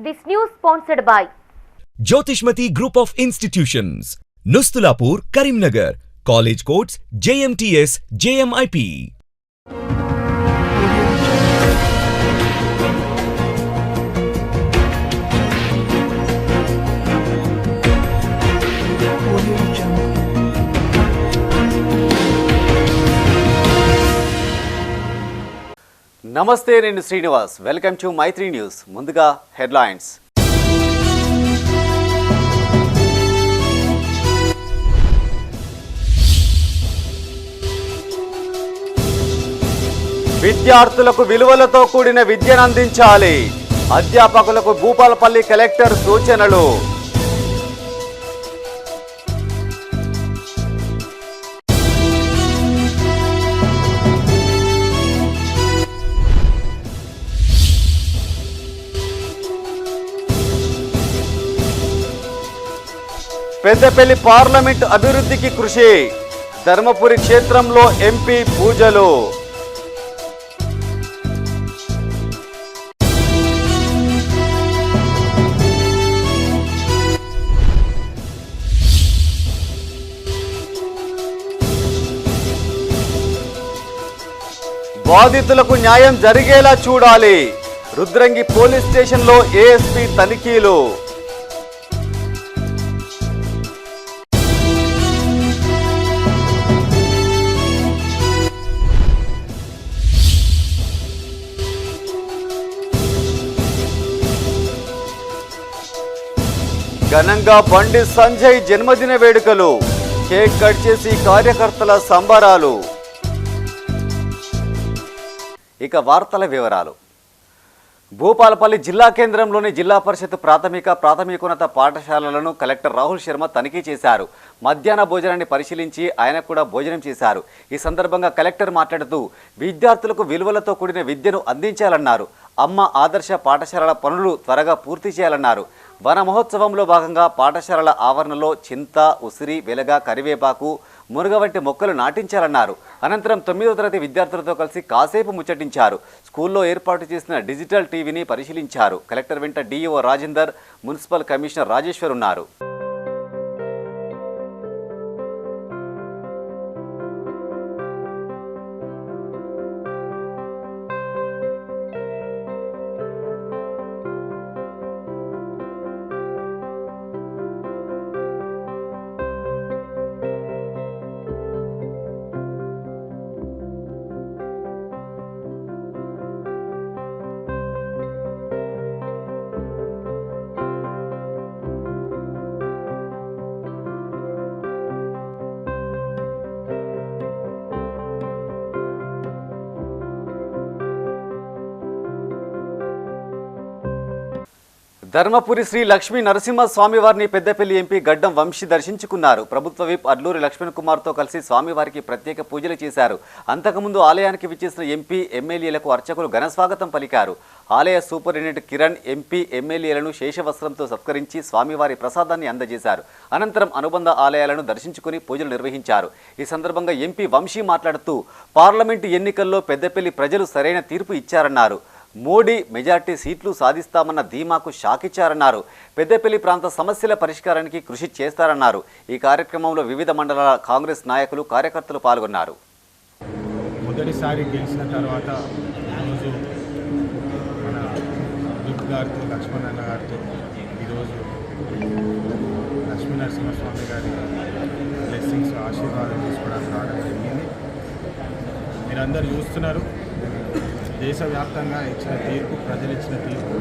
This news sponsored by Jyotishmati Group of Institutions, Nustulapur, Karimnagar, College Codes, JMTS, JMIP. నమస్తే, నేను Srinivas. Welcome to Maitri news. ముందుగా headlines. విద్యార్థులకు విలువలతో కూడిన విద్యను అందించాలి. అధ్యాపకులకు భూపాలపల్లి కలెక్టర్ సూచనలు. పెద్దపల్లి పార్లమెంట్ అభివృద్ధికి కృషి. ధర్మపురి క్షేత్రంలో ఎంపీ పూజలు. బాధితులకు న్యాయం జరిగేలా చూడాలి. రుద్రంగి పోలీస్ స్టేషన్లో ఏఎస్పీ తనిఖీలు. ఘనంగా బండి సంజయ్ జన్మదిన వేడుకలు. కేక్ కట్ చేసి కార్యకర్తల సంబరాలు. ఇక వార్తల వివరాలు. భూపాలపల్లి జిల్లా కేంద్రంలోని జిల్లా పరిషత్ ప్రాథమికోన్నత పాఠశాలలను కలెక్టర్ రాహుల్ శర్మ తనిఖీ చేశారు. మధ్యాహ్న భోజనాన్ని పరిశీలించి ఆయన కూడా భోజనం చేశారు. ఈ సందర్భంగా కలెక్టర్ మాట్లాడుతూ విద్యార్థులకు విలువలతో కూడిన విద్యను అందించాలన్నారు. అమ్మ ఆదర్శ పాఠశాలల పనులు త్వరగా పూర్తి చేయాలన్నారు. వన మహోత్సవంలో భాగంగా పాఠశాలల ఆవరణలో చింత, ఉసిరి, వెలగ, కరివేపాకు, మునగ వంటి మొక్కలు నాటించాలన్నారు. అనంతరం 9వ తరగతి విద్యార్థులతో కలిసి కాసేపు ముచ్చటించారు. స్కూల్లో ఏర్పాటు చేసిన డిజిటల్ టీవీని పరిశీలించారు. కలెక్టర్ వెంట DEO Rajender, municipal commissioner Rajeshwar ఉన్నారు. ధర్మపురి శ్రీ లక్ష్మీ నరసింహ స్వామివారిని పెద్దపల్లి ఎంపీ గడ్డం వంశీ దర్శించుకున్నారు. ప్రభుత్వ విప్ అడ్లూరి లక్ష్మణ్ కుమార్తో కలిసి స్వామివారికి ప్రత్యేక పూజలు చేశారు. అంతకుముందు ఆలయానికి విచ్చేసిన ఎంపీ, ఎమ్మెల్యేలకు అర్చకులు ఘనస్వాగతం పలికారు. ఆలయ సూపరింటెండెంట్ కిరణ్ ఎంపీ, ఎమ్మెల్యేలను శేషవస్త్రంతో సత్కరించి స్వామివారి ప్రసాదాన్ని అందజేశారు. అనంతరం అనుబంధ ఆలయాలను దర్శించుకుని పూజలు నిర్వహించారు. ఈ సందర్భంగా ఎంపీ వంశీ మాట్లాడుతూ పార్లమెంటు ఎన్నికల్లో పెద్దపల్లి ప్రజలు సరైన తీర్పు ఇచ్చారన్నారు. మోడీ మెజార్టీ సీట్లు సాధిస్తామన్న ధీమాకు షాకిచ్చారన్నారు. పెద్దపల్లి ప్రాంత సమస్యల పరిష్కారానికి కృషి చేస్తారన్నారు. ఈ కార్యక్రమంలో వివిధ మండలాల కాంగ్రెస్ నాయకులు, కార్యకర్తలు పాల్గొన్నారు. మొదటిసారి గెలిచిన తర్వాత ఈరోజు మన విప్ గారితో, లక్ష్మణ్ గారితో ఈరోజు లక్ష్మీ నరసింహస్వామి గారి బ్లెస్సింగ్స్, ఆశీర్వాదం తీసుకోవడానికి రావడం జరిగింది. మీరందరూ చూస్తున్నారు, దేశవ్యాప్తంగా ఇచ్చిన తీర్పు, ప్రజలు ఇచ్చిన తీర్పు,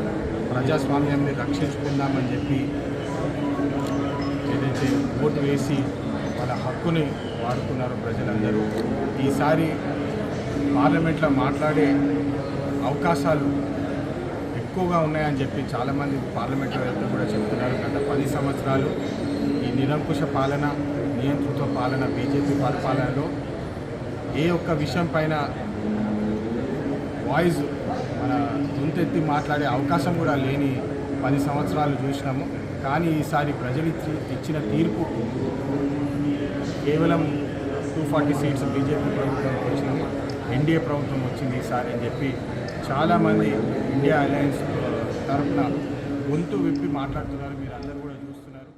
ప్రజాస్వామ్యాన్ని రక్షించుకుందామని చెప్పి ఏదైతే ఓటు వేసి వాళ్ళ హక్కుని వాడుకున్నారో ప్రజలందరూ, ఈసారి పార్లమెంట్లో మాట్లాడే అవకాశాలు ఎక్కువగా ఉన్నాయని చెప్పి చాలామంది పార్లమెంట్లో వెళ్తూ కూడా చెప్తున్నారు. గత 10 సంవత్సరాలు ఈ నిరంకుశ పాలన, నియంతృత్వ పాలన, బీజేపీ పరిపాలనలో ఏ ఒక్క విషయం పైన వాయిస్ మన గొంతెత్తి మాట్లాడే అవకాశం కూడా లేని 10 సంవత్సరాలు చూసినాము. కానీ ఈసారి ప్రజలు ఇచ్చిన తీర్పు కేవలం 240 సీట్స్ బీజేపీ ప్రభుత్వానికి వచ్చింది, ఎన్డీఏ ప్రభుత్వం వచ్చింది ఈసారి అని చెప్పి చాలామంది ఇండియా అలయన్స్ తరఫున గొంతు విప్పి మాట్లాడుతున్నారు, మీరు అందరూ కూడా చూస్తున్నారు.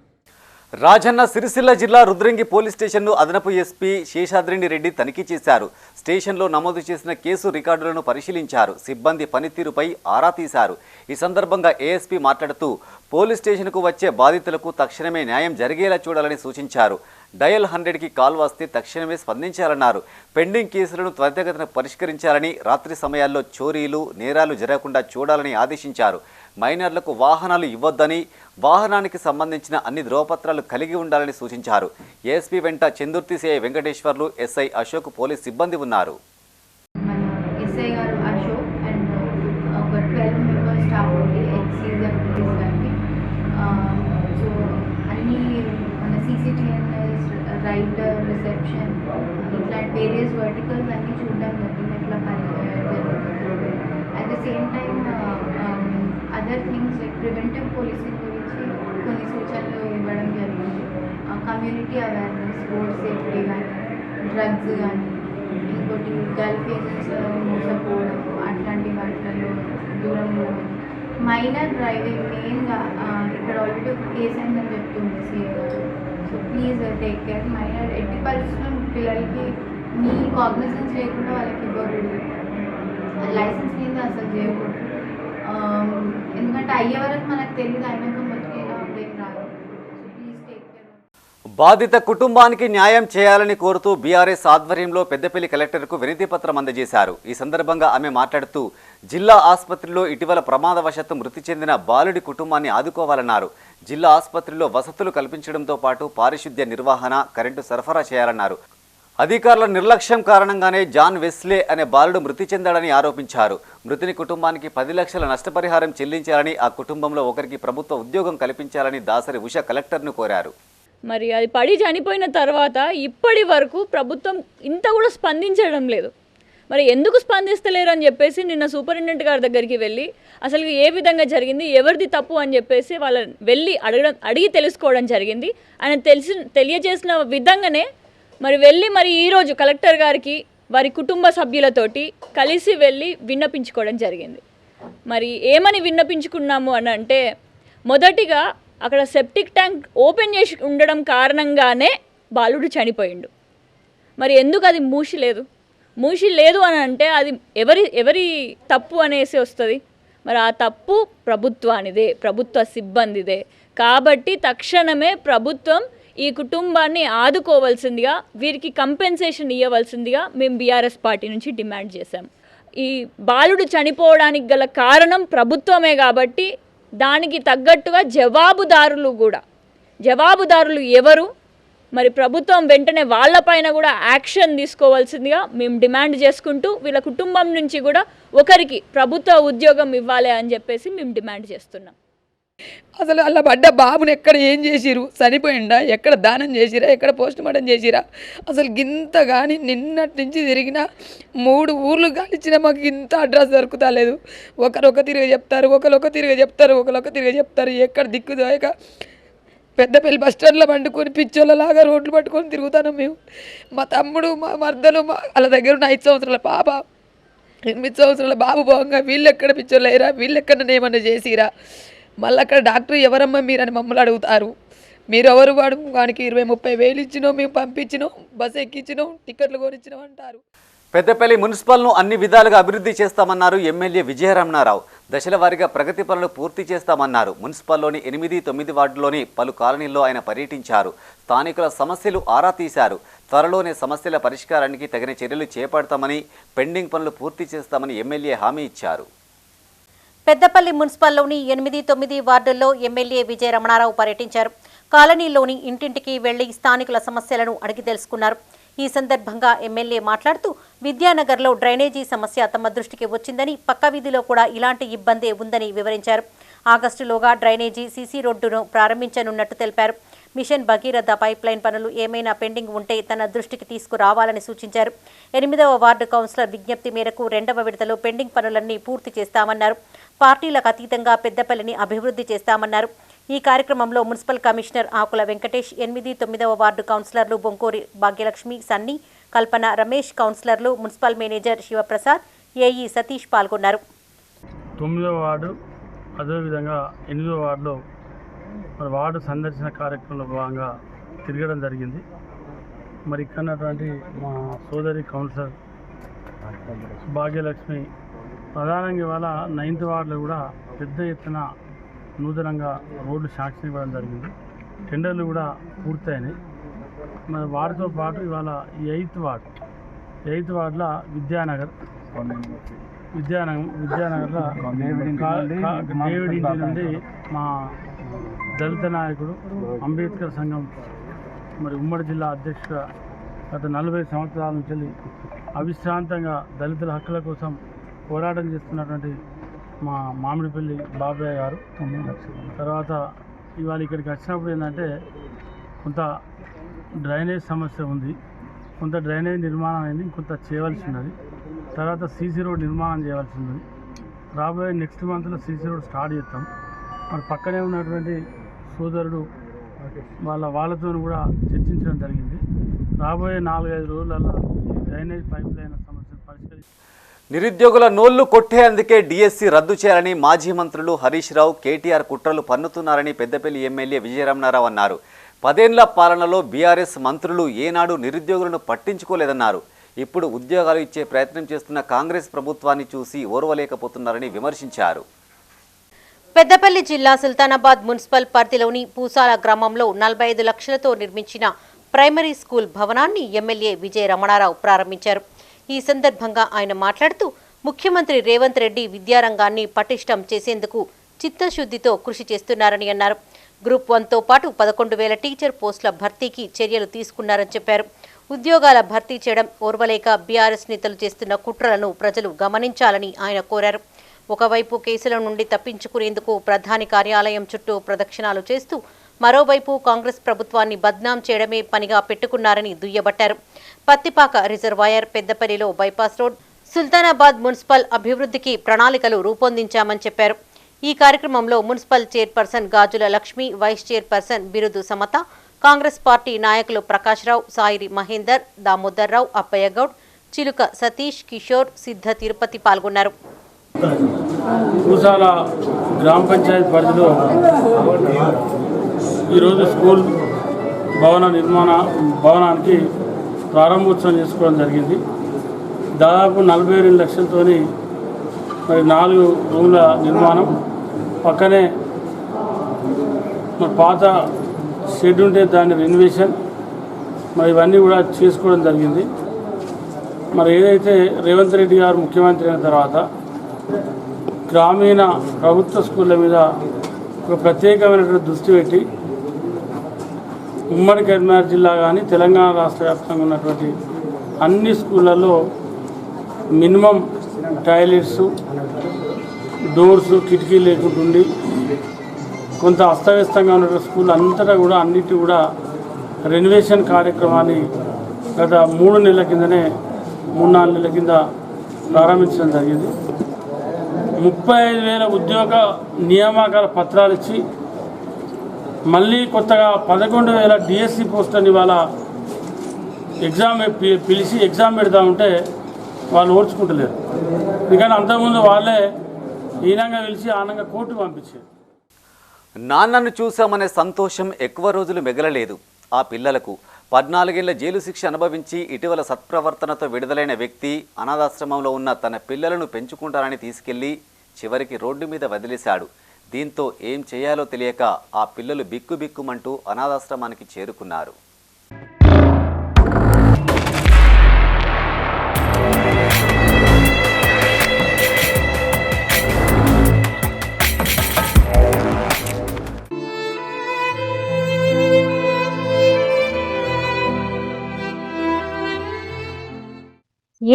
రాజన్న సిరిసిల్ల జిల్లా రుద్రంగి పోలీస్ స్టేషన్ను అదనపు ఎస్పీ శేషాద్రిని రెడ్డి తనిఖీ చేశారు. స్టేషన్లో నమోదు చేసిన కేసు రికార్డులను పరిశీలించారు. సిబ్బంది పనితీరుపై ఆరా తీశారు. ఈ సందర్భంగా ఏఎస్పీ మాట్లాడుతూ పోలీస్ స్టేషన్కు వచ్చే బాధితులకు తక్షణమే న్యాయం జరిగేలా చూడాలని సూచించారు. డయల్ 100కి కాల్ వస్తే తక్షణమే స్పందించాలన్నారు. పెండింగ్ కేసులను త్వరితగతిన పరిష్కరించాలని, రాత్రి సమయాల్లో చోరీలు, నేరాలు జరగకుండా చూడాలని ఆదేశించారు. మైనర్లకు వాహనాలు ఇవ్వొద్దని, వాహనానికి సంబంధించిన అన్ని ధ్రువపత్రాలు కలిగి ఉండాలని సూచించారు. ఏఎస్పీ వెంట Chandurthi CI Venkateswarlu, SI Ashok police సిబ్బంది ఉన్నారు. రైట్ రిసెప్షన్ ఇట్లాంటి వేరియస్ వర్టికల్స్ అన్నీ చూడడం జరిగింది. ఎట్లా జరుగుతుంది. At the same time other things like preventive policing గురించి కొన్ని సూచనలు ఇవ్వడం జరిగింది. కమ్యూనిటీ అవేర్నెస్, రోడ్ సేఫ్టీ కానీ, డ్రగ్స్ కానీ, ఇంకోటి గల్ఫ్ ఏజెంట్స్ మోసపోవడం, అట్లాంటి వాటిలో దూరంలో మైనర్ డ్రైవింగ్ మెయిన్గా ఇక్కడ ఆల్రెడీ ఒక కేసు అయిందని చెప్తుంది సిఏ గారు. So please take care. Minor ఎట్టి పరిస్థితుల్లో పిల్లలకి మీ కాగ్నిజెన్స్ లేకుండా వాళ్ళకి ఇవ్వకూడదు. లైసెన్స్ మీద అసలు చేయకూడదు. ఎందుకంటే అయ్యే వరకు మనకు తెలియదు, అయినాక మొత్తం ఎలా అప్డేట్ రాదు. So please take care. బాధిత కుటుంబానికి న్యాయం చేయాలని కోరుతూ బీఆర్ఎస్ ఆధ్వర్యంలో పెద్దపల్లి కలెక్టర్కు వినతి పత్రం అందజేశారు. ఈ సందర్భంగా ఆమె మాట్లాడుతూ జిల్లా ఆసుపత్రిలో ఇటీవల ప్రమాదవశాత్తు మృతి చెందిన బాలుడి కుటుంబాన్ని ఆదుకోవాలన్నారు. జిల్లా ఆసుపత్రిలో వసతులు కల్పించడంతో పాటు పారిశుద్ధ్య నిర్వహణ, కరెంటు సరఫరా చేయాలన్నారు. అధికారుల నిర్లక్ష్యం కారణంగానే జాన్ వెస్లే అనే బాలుడు మృతి చెందాడని ఆరోపించారు. మృతుని కుటుంబానికి 10 లక్షల నష్టపరిహారం చెల్లించాలని, ఆ కుటుంబంలో ఒకరికి ప్రభుత్వ ఉద్యోగం కల్పించాలని దాసరి ఉష కలెక్టర్ను కోరారు. మరి అది పడి చనిపోయిన తర్వాత ఇప్పటి వరకు ప్రభుత్వం ఇంత కూడా స్పందించడం లేదు. మరి ఎందుకు స్పందిస్తలేరు అని చెప్పేసి నిన్న సూపరింటెండెంట్ గారి దగ్గరికి వెళ్ళి అసలు ఏ విధంగా జరిగింది, ఎవరిది తప్పు అని చెప్పేసి వాళ్ళని వెళ్ళి అడిగి తెలుసుకోవడం జరిగింది. ఆయన తెలియజేసిన విధంగానే మరి ఈరోజు కలెక్టర్ గారికి వారి కుటుంబ సభ్యులతోటి కలిసి వెళ్ళి విన్నపించుకోవడం జరిగింది. మరి ఏమని విన్నపించుకున్నాము అని అంటే, మొదటిగా అక్కడ సెప్టిక్ ట్యాంక్ ఓపెన్ చేసి ఉండడం కారణంగానే బాలుడు చనిపోయిండు. మరి ఎందుకు అది మూసి లేదు అని అంటే అది ఎవరి తప్పు అనేసి వస్తుంది. మరి ఆ తప్పు ప్రభుత్వానిదే, ప్రభుత్వ సిబ్బందిదే. కాబట్టి తక్షణమే ప్రభుత్వం ఈ కుటుంబాన్ని ఆదుకోవాల్సిందిగా, వీరికి కంపెన్సేషన్ ఇవ్వవలసిందిగా మేము బీఆర్ఎస్ పార్టీ నుంచి డిమాండ్ చేశాం. ఈ బాలుడు చనిపోవడానికి గల కారణం ప్రభుత్వమే కాబట్టి దానికి తగ్గట్టుగా జవాబుదారులు ఎవరు, మరి ప్రభుత్వం వెంటనే వాళ్ళపైన కూడా యాక్షన్ తీసుకోవాల్సిందిగా మేము డిమాండ్ చేసుకుంటూ, వీళ్ళ కుటుంబం నుంచి కూడా ఒకరికి ప్రభుత్వ ఉద్యోగం ఇవ్వాలి అని చెప్పేసి మేము డిమాండ్ చేస్తున్నాం. అసలు అలా పడ్డ బాబుని ఎక్కడ ఏం చేసిరు, చనిపోయిండా, ఎక్కడ దానం చేసిరా, ఎక్కడ పోస్ట్ మార్టం చేసిరా, అసలు గింత కానీ నిన్నటి నుంచి తిరిగిన 3 ఊర్లు కాలిచ్చినా మాకు ఇంత అడ్రస్ దొరుకుతలేదు. ఒకరొక తిరిగి చెప్తారు, ఒకరొక తిరిగి చెప్తారు. ఎక్కడ దిక్కు దోయక పెద్దపల్లి బస్ స్టాండ్లో పండుకొని పిచ్చోళ్ళలాగా రోడ్లు పట్టుకొని తిరుగుతాను మేము. మా తమ్ముడు, మా మర్దలు, వాళ్ళ దగ్గర ఉన్న 5 సంవత్సరాల పాప, 8 సంవత్సరాల బాబు పోగా వీళ్ళు ఎక్కడ పిచ్చోళ్ళు అయ్యారా, వీళ్ళు ఎక్కడ ఏమన్నా చేసిరా. మళ్ళీ అక్కడ డాక్టర్ ఎవరమ్మా మీరని మమ్మల్ని అడుగుతారు. మీరు ఎవరు, వాడికి 20-30 వేలు ఇచ్చినాం, మేము పంపించినాం, బస్సు ఎక్కించినాం, టికెట్లు కొనిచ్చినాం అంటారు. పెద్దపల్లి మున్సిపల్ను అన్ని విధాలుగా అభివృద్ధి చేస్తామన్నారు ఎమ్మెల్యే విజయరమణారావు. దశల వారీగా ప్రగతి పనులు పూర్తి చేస్తామన్నారు. మున్సిపల్లోని 8, 9 వార్డులోని పలు కాలనీల్లో ఆయన పర్యటించారు. స్థానికుల సమస్యలు ఆరా తీశారు. త్వరలోనే సమస్యల పరిష్కారానికి తగిన చర్యలు చేపడతామని, పెండింగ్ పనులు పూర్తి చేస్తామని ఎమ్మెల్యే హామీ ఇచ్చారు. పెద్దపల్లి మున్సిపల్లోని 8, 9 వార్డుల్లో ఎమ్మెల్యే విజయరమణారావు పర్యటించారు. కాలనీలోని ఇంటింటికి వెళ్లి స్థానికుల సమస్యలను అడిగి తెలుసుకున్నారు. ఈ సందర్భంగా ఎమ్మెల్యే మాట్లాడుతూ విద్యానగర్లో డ్రైనేజీ సమస్య తమ దృష్టికి వచ్చిందని, పక్క వీధిలో కూడా ఇలాంటి ఇబ్బందే ఉందని వివరించారు. ఆగస్టులోగా డ్రైనేజీ సీసీ రోడ్డును ప్రారంభించనున్నట్టు తెలిపారు. మిషన్ భగీరథ పైప్లైన్ పనులు ఏమైనా పెండింగ్ ఉంటే తన దృష్టికి తీసుకురావాలని సూచించారు. 8వ వార్డు కౌన్సిలర్ విజ్ఞప్తి మేరకు 2వ విడతలో పెండింగ్ పనులన్నీ పూర్తి చేస్తామన్నారు. పార్టీలకు అతీతంగా పెద్దపల్లిని అభివృద్ధి చేస్తామన్నారు. ఈ కార్యక్రమంలో మున్సిపల్ కమిషనర్ ఆకుల వెంకటేష్, 8, 9వ వార్డు కౌన్సిలర్లు బొంకోరి భాగ్యలక్ష్మి, సన్నీ, కల్పన, రమేష్, కౌన్సిలర్లు, municipal manager Shivaprasad, AE Satish పాల్గొన్నారు. 9వ వార్డు అదేవిధంగా 8వ వార్డులో మరి వార్డు సందర్శన కార్యక్రమంలో భాగంగా తిరగడం జరిగింది. మరి ఇక్కడటువంటి మా సోదరి కౌన్సిలర్ భాగ్యలక్ష్మి ప్రధానంగా ఇవాళ 9th వార్డులో కూడా పెద్ద ఎత్తున నూతనంగా రోడ్లు శాంక్షన్ ఇవ్వడం జరిగింది. టెండర్లు కూడా పూర్తయినాయి. మరి వాటితో పాటు ఇవాళ ఈ 8th వార్డులో విద్యానగర్లో డేవిడ్ ఇంటి నుండి మా దళిత నాయకుడు అంబేద్కర్ సంఘం మరి ఉమ్మడి జిల్లా అధ్యక్షుడు గత 40 సంవత్సరాల నుంచి అవిశ్రాంతంగా దళితుల హక్కుల కోసం పోరాటం చేస్తున్నటువంటి మా మామిడిపల్లి బాబాయ్ గారు. తర్వాత ఇవాళ ఇక్కడికి వచ్చినప్పుడు ఏంటంటే కొంత డ్రైనేజ్ సమస్య ఉంది, కొంత డ్రైనేజ్ నిర్మాణం అయింది, కొంత చేయవలసి ఉన్నది. తర్వాత సీసీ రోడ్ నిర్మాణం చేయవలసి ఉన్నది. రాబోయే నెక్స్ట్ మంత్లో సీసీ రోడ్ స్టార్ట్ చేస్తాం. మరి పక్కనే ఉన్నటువంటి సోదరుడు వాళ్ళతో కూడా చర్చించడం జరిగింది. రాబోయే 4-5 రోజులలో డ్రైనేజ్ పైప్ లైన్ సమస్యను పరిష్కరించి నిరుద్యోగుల నోళ్లు కొట్టేందుకే డిఎస్సి రద్దు చేయాలని మాజీ మంత్రులు హరీష్ రావు, కేటీఆర్ కుట్రలు పన్నుతున్నారని పెద్దపల్లి ఎమ్మెల్యే విజయరమణారావు అన్నారు. 10 ఏళ్ల పాలనలో బీఆర్ఎస్ మంత్రులు ఏనాడు నిరుద్యోగులను పట్టించుకోలేదన్నారు. ఇప్పుడు ఉద్యోగాలు ఇచ్చే ప్రయత్నం చేస్తున్న కాంగ్రెస్ ప్రభుత్వాన్ని చూసి ఓర్వలేకపోతున్నారని విమర్శించారు. పెద్దపల్లి జిల్లా సుల్తానాబాద్ మున్సిపల్ పరిధిలోని పూసాల గ్రామంలో 45 లక్షలతో నిర్మించిన ప్రైమరీ స్కూల్ భవనాన్ని ఎమ్మెల్యే విజయ రమణారావు ప్రారంభించారు. ఈ సందర్భంగా ఆయన మాట్లాడుతూ ముఖ్యమంత్రి రేవంత్ రెడ్డి విద్యారంగాన్ని పటిష్టం చేసేందుకు చిత్తశుద్ధితో కృషి చేస్తున్నారని అన్నారు. గ్రూప్ 1తో పాటు 11,000 టీచర్ పోస్టుల భర్తీకి చర్యలు తీసుకున్నారని చెప్పారు. ఉద్యోగాల భర్తీ చేయడం ఓర్వలేక బీఆర్ఎస్ నేతలు చేస్తున్న కుట్రలను ప్రజలు గమనించాలని ఆయన కోరారు. ఒకవైపు కేసుల నుండి తప్పించుకునేందుకు ప్రధాని కార్యాలయం చుట్టూ ప్రదక్షిణాలు చేస్తూ మరోవైపు కాంగ్రెస్ ప్రభుత్వాన్ని బద్నాం చేయడమే పనిగా పెట్టుకున్నారని దుయ్యబట్టారు. పత్తిపాక రిజర్వాయర్, పెద్దపల్లిలో బైపాస్ రోడ్, సుల్తానాబాద్ మున్సిపల్ అభివృద్ధికి ప్రణాళికలు రూపొందించామని చెప్పారు. ఈ కార్యక్రమంలో మున్సిపల్ చైర్పర్సన్ గాజుల లక్ష్మి, వైస్ చైర్పర్సన్ బిరుదు సమత, కాంగ్రెస్ పార్టీ నాయకులు ప్రకాశ్రావు, సాయిరి మహేందర్, దామోదర్రావు, అప్పయ్యగౌడ్, చిలుక సతీష్, కిషోర్, సిద్ధ తిరుపతి పాల్గొన్నారు. పూసాల గ్రామ పంచాయతీ పరిధిలో ఈరోజు స్కూల్ భవనానికి ప్రారంభోత్సవం చేసుకోవడం జరిగింది. దాదాపు 42 లక్షలతో మరి 4 రూమ్ల నిర్మాణం, పక్కనే మరి పాత షెడ్ ఉంటే దాని రెనోవేషన్, మరి ఇవన్నీ కూడా చేసుకోవడం జరిగింది. మరి ఏదైతే రేవంత్ రెడ్డి గారు ముఖ్యమంత్రి అయిన తర్వాత గ్రామీణ ప్రభుత్వ స్కూళ్ళ మీద ఒక ప్రత్యేకమైనటువంటి దృష్టి పెట్టి ఉమ్మడి కరీంనగర్ జిల్లా కానీ తెలంగాణ రాష్ట్ర వ్యాప్తంగా ఉన్నటువంటి అన్ని స్కూళ్ళల్లో మినిమం టాయిలెట్స్, డోర్స్, కిటికీలు లేకుంటుండి కొంత అస్తవ్యస్తంగా ఉన్న స్కూల్ అంతటా కూడా అన్నిటి కూడా రెనోవేషన్ కార్యక్రమాన్ని గత 3 నెలల కిందనే 3-4 నెలల కింద ప్రారంభించడం జరిగింది. 35,000 ఉద్యోగ నియామకాల పత్రాలు ఇచ్చి మళ్ళీ కొత్తగా 11,000 డిఎస్సి పోస్టులని ఇవాళ పిలిచి ఎగ్జామ్ పెడతా ఉంటే వాళ్ళు ఓర్చుకుంటలేరు. ఎందుకంటే అంతకుముందు వాళ్ళే ఈనంగా పిలిచి ఆనంగా కోర్టుకు పంపించారు. నాన్నను చూశామనే సంతోషం ఎక్కువ రోజులు మిగలలేదు. ఆ పిల్లలకు 14 ఏళ్ల జైలు శిక్ష అనుభవించి ఇటీవల సత్ప్రవర్తనతో విడుదలైన వ్యక్తి అనాథాశ్రమంలో ఉన్న తన పిల్లలను పెంచుకుంటారని తీసుకెళ్లి చివరికి రోడ్డు మీద వదిలేశాడు. దీంతో ఏం చేయాలో తెలియక ఆ పిల్లలు బిక్కుబిక్కుమంటూ అనాథాశ్రమానికి చేరుకున్నారు.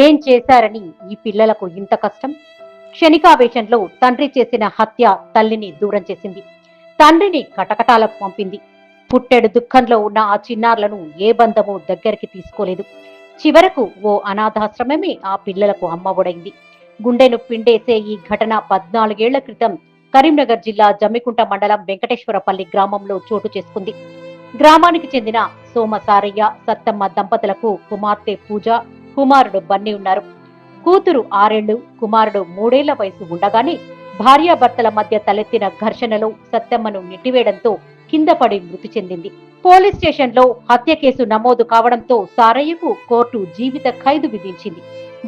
ఏం చేశారని ఈ పిల్లలకు ఇంత కష్టం? క్షణికావేశంలో తండ్రి చేసిన హత్య తల్లిని దూరం చేసింది, తండ్రిని కటకటాలకు పంపింది. పుట్టెడు దుఃఖంలో ఉన్న ఆ చిన్నారులను ఏ బంధము దగ్గరికి తీసుకోలేదు. చివరకు ఓ అనాథాశ్రమమే ఆ పిల్లలకు అమ్మఒడైంది. గుండెను పిండేసే ఈ ఘటన 14 ఏళ్ల క్రితం కరీంనగర్ జిల్లా జమ్మికుంట మండలం వెంకటేశ్వరపల్లి గ్రామంలో చోటు చేసుకుంది. గ్రామానికి చెందిన సోమసారయ్య, సత్తమ్మ దంపతులకు కుమార్తె పూజ, కుమారుడు బన్నీ ఉన్నారు. కూతురు 6 ఏళ్లు, కుమారుడు 3 ఏళ్ల వయసు ఉండగానే భార్యాభర్తల మధ్య తలెత్తిన ఘర్షణలో సత్తెమ్మను నెట్టివేయడంతో కింద పడి మృతి చెందింది. పోలీస్ స్టేషన్లో హత్య కేసు నమోదు కావడంతో సారయ్యకు కోర్టు జీవిత ఖైదు విధించింది.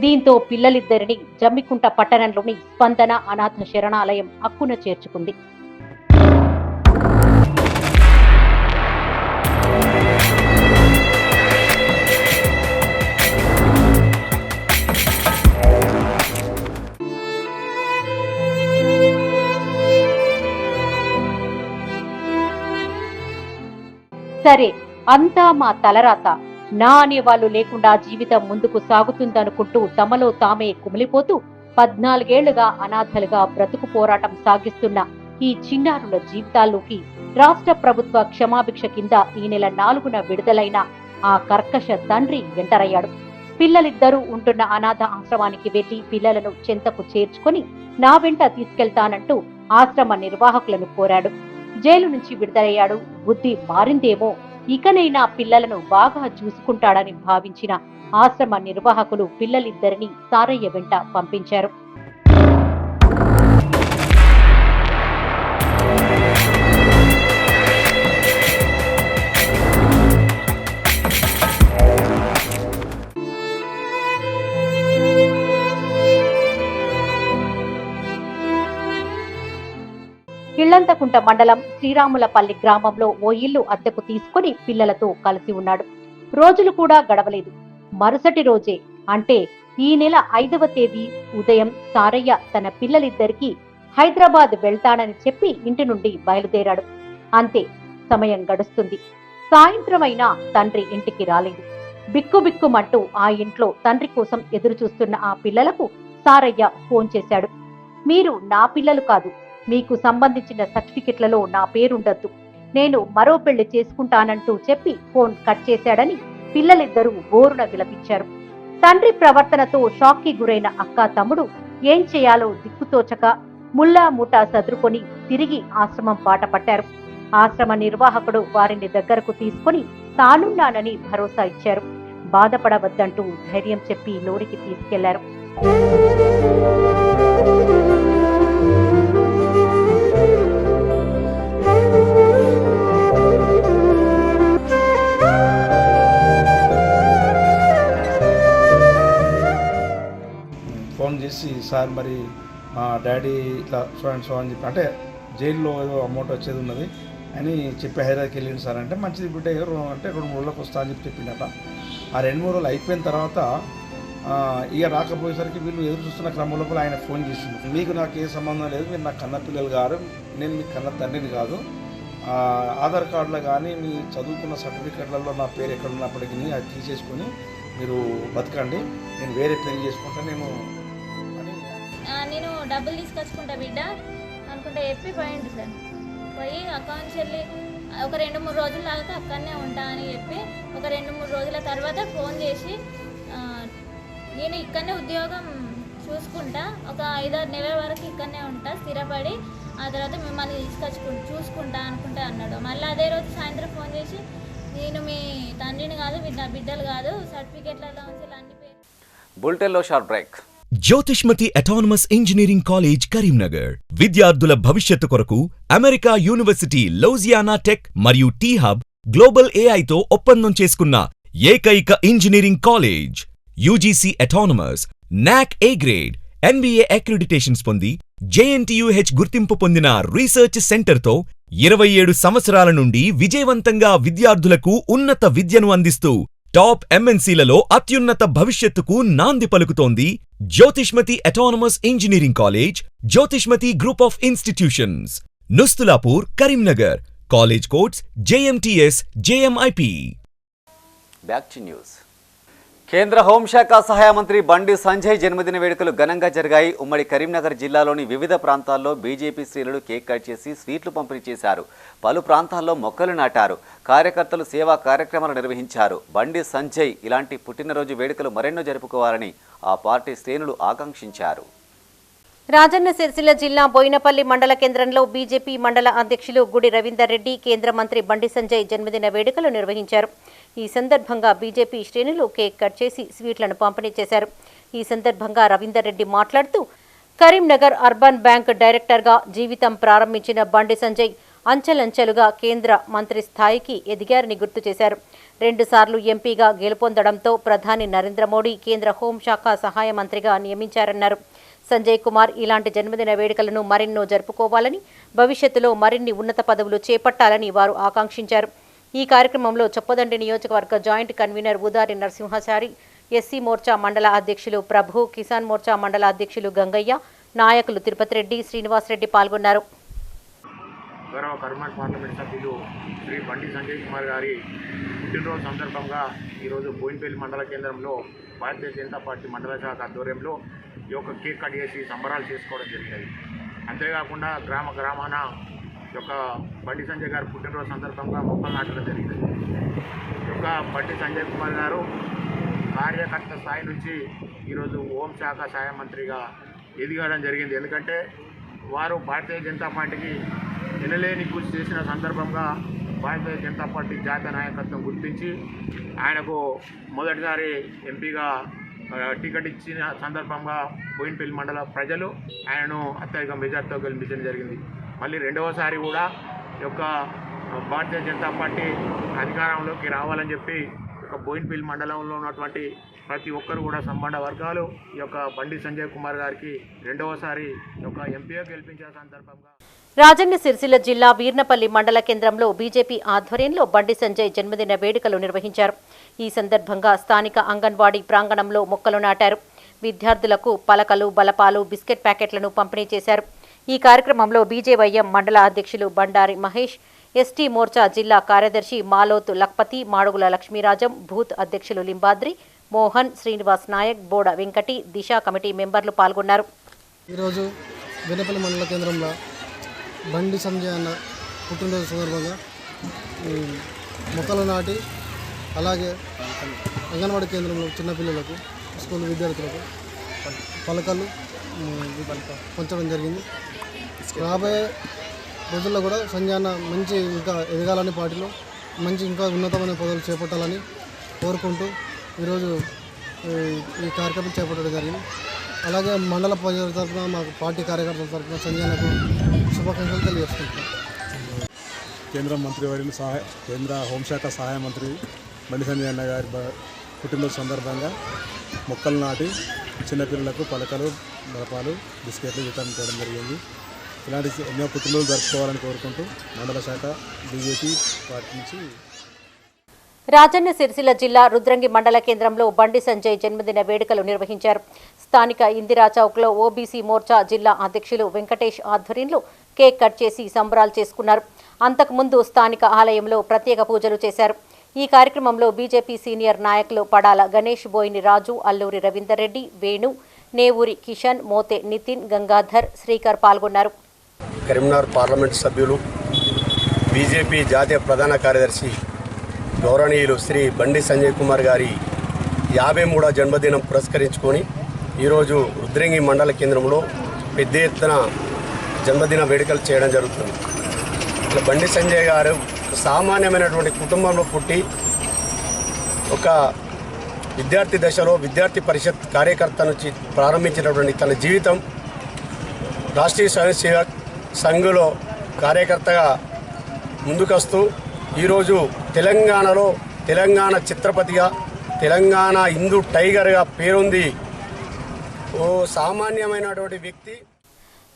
దీంతో పిల్లలిద్దరిని జమ్మికుంట పట్టణంలోని స్పందన అనాథ శరణాలయం హక్కున చేర్చుకుంది. సరే, అంతా మా తలరాత, నా అనేవాళ్లు లేకుండా జీవితం ముందుకు సాగుతుందనుకుంటూ తమలో తామే కుమిలిపోతూ 14 ఏళ్లుగా అనాథలుగా బ్రతుకు పోరాటం సాగిస్తున్న ఈ చిన్నారుల జీవితాల్లోకి రాష్ట్ర ప్రభుత్వ క్షమాభిక్ష కింద ఈ నెల 4న విడుదలైన ఆ కర్కశ తండ్రి ఎంటరయ్యాడు. పిల్లలిద్దరూ ఉంటున్న అనాథ ఆశ్రమానికి వెళ్లి పిల్లలను చెంతకు చేర్చుకొని నా వెంట తీసుకెళ్తానంటూ ఆశ్రమ నిర్వాహకులను కోరాడు. జైలు నుంచి విడుదలయ్యాడు. బుద్ధి మారిందేమో, ఇకనైనా పిల్లలను బాగా చూసుకుంటాడని భావించిన ఆశ్రమ నిర్వాహకులు పిల్లలిద్దరినీ సారయ్య వెంట పంపించారు. ఇళ్లంతకుంట మండలం శ్రీరాములపల్లి గ్రామంలో ఓ ఇల్లు అద్దెకు తీసుకుని పిల్లలతో కలిసి ఉన్నాడు. రోజులు కూడా గడవలేదు. మరుసటి రోజే అంటే ఈ నెల 5వ తేదీ ఉదయం సారయ్య తన పిల్లలిద్దరికీ హైదరాబాద్ వెళ్తానని చెప్పి ఇంటి నుండి బయలుదేరాడు. అంతే, సమయం గడుస్తుంది. సాయంత్రమైనా తండ్రి ఇంటికి రాలేదు. బిక్కుబిక్కుమంటూ ఆ ఇంట్లో తండ్రి కోసం ఎదురు చూస్తున్న ఆ పిల్లలకు సారయ్య ఫోన్ చేశాడు. మీరు నా పిల్లలు కాదు, మీకు సంబంధించిన సర్టిఫికెట్లలో నా పేరుండద్దు, నేను మరో పెళ్లి చేసుకుంటానంటూ చెప్పి ఫోన్ కట్ చేశాడని పిల్లలిద్దరూ బోరున విలపించారు. తండ్రి ప్రవర్తనతో షాక్ కి గురైన అక్క తమ్ముడు ఏం చేయాలో దిక్కుతోచక ముల్లా మూటా సదురుకొని తిరిగి ఆశ్రమం బాట పట్టారు. ఆశ్రమ నిర్వాహకుడు వారిని దగ్గరకు తీసుకుని తానున్నానని భరోసా ఇచ్చారు. బాధపడవద్దంటూ ధైర్యం చెప్పి లోనికి తీసుకెళ్లారు. ఫోన్ చేసి, సార్ మరి మా డాడీ ఇట్లా సో అని చెప్పి, అంటే జైల్లో ఏదో అమౌంట్ వచ్చేది ఉన్నది అని చెప్పి హైదరాబాద్కి వెళ్ళింది సార్. అంటే మంచిది బిడ్డ, అంటే 2-3 రోజులకు వస్తా అని చెప్పి చెప్పిండట. ఆ 2-3 రోజులు అయిపోయిన తర్వాత ఇక రాకపోయేసరికి వీళ్ళు ఎదురు చూస్తున్న క్రమంలో ఆయన ఫోన్ చేసిండు. మీకు నాకు ఏ సంబంధం లేదు, మీరు నా కన్న పిల్లలు కాదు, నేను మీకు కన్న తండ్రిని కాదు, ఆధార్ కార్డులో కానీ మీ చదువుకున్న సర్టిఫికెట్లలో నా పేరు ఎక్కడ ఉన్నప్పటికీ అది తీసేసుకొని మీరు బతకండి, నేను వేరే పెళ్లి చేసుకుంటా నేను డబ్బులు తీసుకొచ్చుకుంటా బిడ్డ అనుకుంటా చెప్పి పోయింది సార్. పోయి అకౌంట్స్ వెళ్ళి ఒక 2-3 రోజుల దాకా అక్కడనే ఉంటా అని చెప్పి ఒక 2-3 రోజుల తర్వాత ఫోన్ చేసి నేను ఇక్కడనే ఉద్యోగం చూసుకుంటా, ఒక 5-6 నెలల వరకు ఇక్కడనే ఉంటా స్థిరపడి, ఆ తర్వాత మిమ్మల్ని చూసుకుంటా అనుకుంటా అన్నాడు. మళ్ళీ అదే రోజు సాయంత్రం ఫోన్ చేసి నేను మీ తండ్రిని కాదు, నా బిడ్డలు కాదు, సర్టిఫికెట్లలో అన్ని పేరు. బులెటిన్లో short break. Jyothishmathi autonomous engineering college Karimnagar విద్యార్థుల భవిష్యత్తు కొరకు అమెరికా యూనివర్సిటీ లౌజియానా టెక్ మరియు టీ హబ్ గ్లోబల్ ఏఐతో ఒప్పందం చేసుకున్న ఏకైక ఇంజనీరింగ్ కాలేజ్. యూజీసీ అటానమస్, నాక్ ఏ గ్రేడ్, NBA అక్రిడిటేషన్స్ పొంది JNTUH గుర్తింపు పొందిన రీసెర్చ్ సెంటర్తో 27 సంవత్సరాల నుండి విజయవంతంగా విద్యార్థులకు ఉన్నత విద్యను అందిస్తూ టాప్ MNCలలో అత్యున్నత భవిష్యత్తుకు నాంది పలుకుతోంది Jyothishmathi autonomous engineering college, Jyothishmathi group of institutions, Nustulapur, Karimnagar. College codes JMTS, JMIP. Back to news. కేంద్ర హోంశాఖ సహాయ మంత్రి బండి సంజయ్ జన్మదిన వేడుకలు ఘనంగా జరిగాయి. ఉమ్మడి కరీంనగర్ జిల్లాలోని వివిధ ప్రాంతాల్లో బీజేపీ శ్రేణులు కేక్ కట్ చేసి స్వీట్లు పంపిణీ చేశారు. పలు ప్రాంతాల్లో మొక్కలు నాటారు. కార్యకర్తలు సేవా కార్యక్రమాలు నిర్వహించారు. బండి సంజయ్ ఇలాంటి పుట్టినరోజు వేడుకలు మరెన్నో జరుపుకోవాలని ఆ పార్టీ శ్రేణులు ఆకాంక్షించారు. రాజన్న సిరిసిల్ల జిల్లా బోయినపల్లి మండల కేంద్రంలో బీజేపీ మండల అధ్యక్షులు గుడి రవీందర్ రెడ్డి కేంద్ర మంత్రి బండి సంజయ్ జన్మదిన వేడుకలు నిర్వహించారు. ఈ సందర్భంగా బీజేపీ శ్రేణులు కేక్ కట్ చేసి స్వీట్లను పంపిణీ చేశారు. ఈ సందర్భంగా రవీందర్ రెడ్డి మాట్లాడుతూ కరీంనగర్ అర్బన్ బ్యాంక్ డైరెక్టర్గా జీవితం ప్రారంభించిన బండి సంజయ్ అంచెలంచెలుగా కేంద్ర మంత్రి స్థాయికి ఎదిగారని గుర్తు చేశారు. 2 సార్లు ఎంపీగా గెలుపొందడంతో ప్రధాని నరేంద్ర మోడీ కేంద్ర హోంశాఖ సహాయ మంత్రిగా నియమించారన్నారు. సంజయ్ కుమార్ ఇలాంటి జన్మదిన వేడుకలను మరెన్నో జరుపుకోవాలని, భవిష్యత్తులో మరిన్ని ఉన్నత పదవులు చేపట్టాలని వారు ఆకాంక్షించారు. ఈ కార్యక్రమంలో చొప్పదండి నియోజకవర్గ joint convener Udari Narasimhachari, SC Morcha మండల అధ్యక్షులు ప్రభు, కిసాన్ మోర్చా మండల అధ్యక్షులు గంగయ్య, నాయకులు తిరుపతి రెడ్డి, శ్రీనివాసరెడ్డి పాల్గొన్నారు. గౌరవ కరీంనగర్ పార్లమెంట్ సభ్యులు శ్రీ బండి సంజయ్ కుమార్ గారి పుట్టినరోజు సందర్భంగా ఈరోజు బోయినపల్లి మండల కేంద్రంలో భారతీయ జనతా పార్టీ మండల శాఖ ఆధ్వర్యంలో ఈ యొక్క కేక్ కట్ చేసి సంబరాలు చేసుకోవడం జరిగినది. అంతేకాకుండా గ్రామాన ఈ యొక్క బండి సంజయ్ గారి పుట్టినరోజు సందర్భంగా మొక్కలు నాటడం జరిగినది. ఈ యొక్క బండి సంజయ్ కుమార్ గారు కార్యకర్త స్థాయి నుంచి ఈరోజు హోంశాఖ సహాయ మంత్రిగా ఎదిగడం జరిగింది. ఎందుకంటే వారు భారతీయ జనతా పార్టీకి ఎనలేని కృషి చేసిన సందర్భంగా భారతీయ జనతా పార్టీ జాతీయ నాయకత్వం గుర్తించి ఆయనకు మొదటిసారి ఎంపీగా టికెట్ ఇచ్చిన సందర్భంగా బోయినపల్లి మండల ప్రజలు ఆయనను అత్యధిక మెజార్టీతో గెలిపించడం జరిగింది. మళ్ళీ రెండవసారి కూడా ఈ యొక్క భారతీయ జనతా పార్టీ అధికారంలోకి రావాలని చెప్పి బోయినపల్లి మండలంలో ఉన్నటువంటి ప్రతి ఒక్కరు కూడా సంబంధ వర్గాలు ఈ యొక్క బండి సంజయ్ కుమార్ గారికి రెండవసారి ఈ యొక్క ఎంపీగా గెలిపించిన సందర్భంగా రాజన్న సిరిసిల్ల జిల్లా వీర్నపల్లి మండల కేంద్రంలో బీజేపీ ఆధ్వర్యంలో బండి సంజయ్ జన్మదిన వేడుకలు నిర్వహించారు. ఈ సందర్భంగా స్థానిక అంగన్వాడీ ప్రాంగణంలో మొక్కలు నాటారు. విద్యార్థులకు పలకలు, బలపాలు, బిస్కెట్ ప్యాకెట్లను పంపిణీ చేశారు. ఈ కార్యక్రమంలో బీజేవైఎం మండల అధ్యక్షులు బండారి మహేష్, ఎస్టీ మోర్చా జిల్లా కార్యదర్శి మాలోతు లక్పతి, మాడుగుల లక్ష్మీరాజం, బూత్ అధ్యక్షులు లింబాద్రి, మోహన్, శ్రీనివాస్ నాయక్, బోడ వెంకటి, దిశ కమిటీ మెంబర్లు పాల్గొన్నారు. ఈరోజు వీర్నపల్లి మండల కేంద్రంలో బండి సంజయ్ అన్న పుట్టినరోజు సందర్భంగా మొక్కలు నాటి, అలాగే అంగన్వాడీ కేంద్రంలో చిన్నపిల్లలకు, స్కూల్ విద్యార్థులకు పలకలు పంచడం జరిగింది. రాబోయే రోజుల్లో కూడా సంజయ్ అన్న మంచి ఇంకా ఎదగాలని, పార్టీలో మంచి ఇంకా ఉన్నతమైన పదవులు చేపట్టాలని కోరుకుంటూ ఈరోజు ఈ కార్యక్రమం చేపట్టడం జరిగింది. అలాగే మండల ప్రజల తరఫున, మాకు పార్టీ కార్యకర్తల తరఫున సంజయ్ అన్నకు శుభాకాంక్షలు తెలియజేసుకుంటున్నాం. కేంద్ర హోంశాఖ సహాయ మంత్రి బండి సంజయ్ అన్న గారి పుట్టినరోజు సందర్భంగా మొక్కలు నాటి చిన్నపిల్లలకు పలకలు, బలపాలు, బిస్కెట్లు వితరణ చేయడం జరిగింది. ఇలాంటి ఎన్నో పుట్టినరోజు జరుపుకోవాలని కోరుకుంటూ మండల శాఖ బీజేపీ పార్టీ నుంచి. రాజన్న సిరిసిల్ల జిల్లా రుద్రంగి మండల కేంద్రంలో బండి సంజయ్ జన్మదిన వేడుకలు నిర్వహించారు. స్థానిక ఇందిరా చౌక్లో ఓబీసీ మోర్చా జిల్లా అధ్యక్షులు వెంకటేష్ ఆధ్వర్యంలో కేక్ కట్ చేసి సంబరాలు చేసుకున్నారు. అంతకుముందు స్థానిక ఆలయంలో ప్రత్యేక పూజలు చేశారు. ఈ కార్యక్రమంలో బీజేపీ సీనియర్ నాయకులు పడాల గణేష్, బోయిని రాజు, అల్లూరి రవీందర్ రెడ్డి, వేణు, నేవూరి కిషన్, మోతే నితిన్, గంగాధర్, శ్రీకర్ పాల్గొన్నారు. కరీంనగర్ పార్లమెంట్ సభ్యులు, బీజేపీ జాతీయ ప్రధాన కార్యదర్శి గౌరవనీయులు శ్రీ బండి సంజయ్ కుమార్ గారి 53వ జన్మదినం పురస్కరించుకొని ఈరోజు రుద్రంగి మండల కేంద్రంలో పెద్ద ఎత్తున జన్మదిన వేడుకలు చేయడం జరుగుతుంది. ఇట్లా బండి సంజయ్ గారు సామాన్యమైనటువంటి కుటుంబంలో పుట్టి ఒక విద్యార్థి దశలో విద్యార్థి పరిషత్ కార్యకర్త నుంచి ప్రారంభించినటువంటి తన జీవితం రాష్ట్రీయ స్వయం సేవక్ సంఘ్లో కార్యకర్తగా ముందుకొస్తూ ఈరోజు తెలంగాణలో తెలంగాణ చిత్రపతిగా, తెలంగాణ హిందూ టైగర్గా పేరుంది. ఓ సామాన్యమైనటువంటి వ్యక్తి.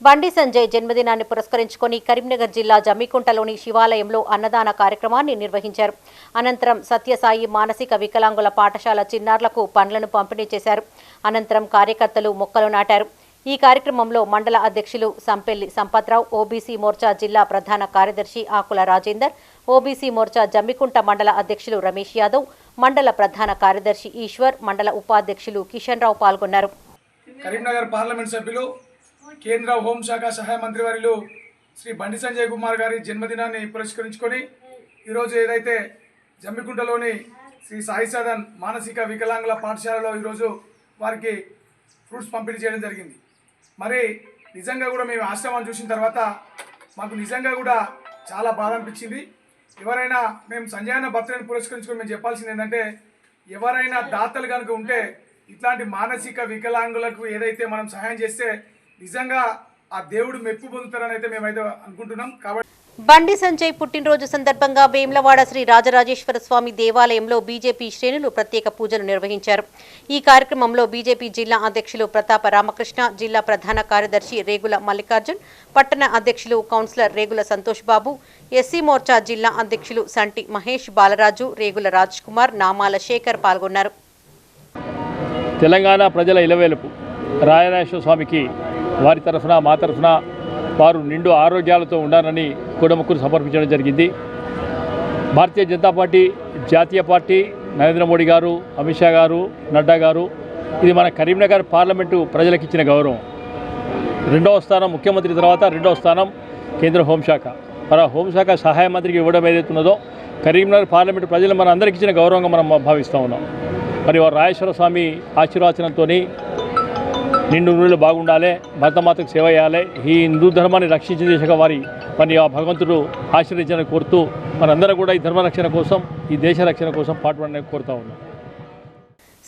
బండి సంజయ్ జన్మదినాన్ని పురస్కరించుకొని కరీంనగర్ జిల్లా జమ్మికుంటలోని శివాలయంలో అన్నదాన కార్యక్రమాన్ని నిర్వహించారు. అనంతరం సత్యసాయి మానసిక వికలాంగుల పాఠశాల చిన్నారులకు పండ్లను పంపిణీ చేశారు. అనంతరం కార్యకర్తలు మొక్కలు నాటారు. ఈ కార్యక్రమంలో మండల అధ్యక్షులు సంపెల్లి సంపత్రావు, ఓబీసీ మోర్చా జిల్లా ప్రధాన కార్యదర్శి ఆకుల రాజేందర్, ఓబీసీ మోర్చా జమ్మికుంట మండల అధ్యక్షులు రమేష్ యాదవ్, మండల ప్రధాన కార్యదర్శి ఈశ్వర్, మండల ఉపాధ్యక్షులు కిషన్ రావు పాల్గొన్నారు. కరీంనగర్ పార్లమెంట్ సభ్యులు, కేంద్ర హోంశాఖ సహాయ మంత్రివర్యులు శ్రీ బండి సంజయ్ కుమార్ గారి జన్మదినాన్ని పురస్కరించుకొని ఈరోజు ఏదైతే జమ్మికుంటలోని శ్రీ సాయి సదన్ మానసిక వికలాంగుల పాఠశాలలో ఈరోజు వారికి ఫ్రూట్స్ పంపిణీ చేయడం జరిగింది. మరి నిజంగా కూడా మేము ఆశ్రమాన్ని చూసిన తర్వాత మాకు నిజంగా కూడా చాలా బాధ అనిపించింది. ఎవరైనా మేము సంజయ్ అన్న బర్త్డేని పురస్కరించుకొని మేము చెప్పాల్సింది ఏంటంటే, ఎవరైనా దాతలు కనుక ఉంటే ఇట్లాంటి మానసిక వికలాంగులకు ఏదైతే మనం సహాయం చేస్తే నిజంగా ఆ దేవుడు మెప్పు పొందుతారని అయితే మేమైతే అనుకుంటున్నాం. కాబట్టి బండి సంజయ్ పుట్టినరోజు సందర్భంగా వేములవాడ శ్రీ రాజరాజేశ్వర స్వామి దేవాలయంలో బీజేపీ శ్రేణులు ప్రత్యేక పూజలు నిర్వహించారు. ఈ కార్యక్రమంలో బీజేపీ జిల్లా అధ్యక్షులు ప్రతాప రామకృష్ణ, జిల్లా ప్రధాన కార్యదర్శి రేగుల మల్లికార్జున్, పట్టణ అధ్యక్షులు కౌన్సిలర్ రేగుల సంతోష్ బాబు, ఎస్సీ మోర్చా జిల్లా అధ్యక్షులు సంటి మహేష్ బాలరాజు, రేగుల రాజ్ కుమార్, నామాల శేఖర్ పాల్గొన్నారు. తెలంగాణ ప్రజల ఇలవేలుపు రాజరాజేశ్వర స్వామికి వారి తరఫున మా తరఫున వారు నిండు ఆరోగ్యాలతో ఉండాలని కుడముక్కును సమర్పించడం జరిగింది. భారతీయ జనతా పార్టీ జాతీయ పార్టీ నరేంద్ర మోడీ గారు, అమిత్ షా గారు, నడ్డా గారు, ఇది మన కరీంనగర్ పార్లమెంటు ప్రజలకు ఇచ్చిన గౌరవం. రెండవ స్థానం ముఖ్యమంత్రి తర్వాత రెండవ స్థానం కేంద్ర హోంశాఖ. మన హోంశాఖ సహాయ మంత్రికి ఇవ్వడం ఏదైతున్నదో కరీంనగర్ పార్లమెంటు ప్రజలు మన అందరికీ ఇచ్చిన గౌరవంగా మనం భావిస్తూ ఉన్నాం. మరి వారు రాజేశ్వర స్వామి ఆశీర్వచనంతో నిండు నూనెలు బాగుండాలి, భరతమాతకు సేవ చేయాలి, ఈ హిందూ ధర్మాన్ని రక్షించే దిశగా మరి ఆ భగవంతుడు ఆశీర్వదించాలని కోరుతూ మనందరం కూడా ఈ ధర్మ రక్షణ కోసం, ఈ దేశ రక్షణ కోసం పాటుపడాలని కోరుతా ఉన్నాం.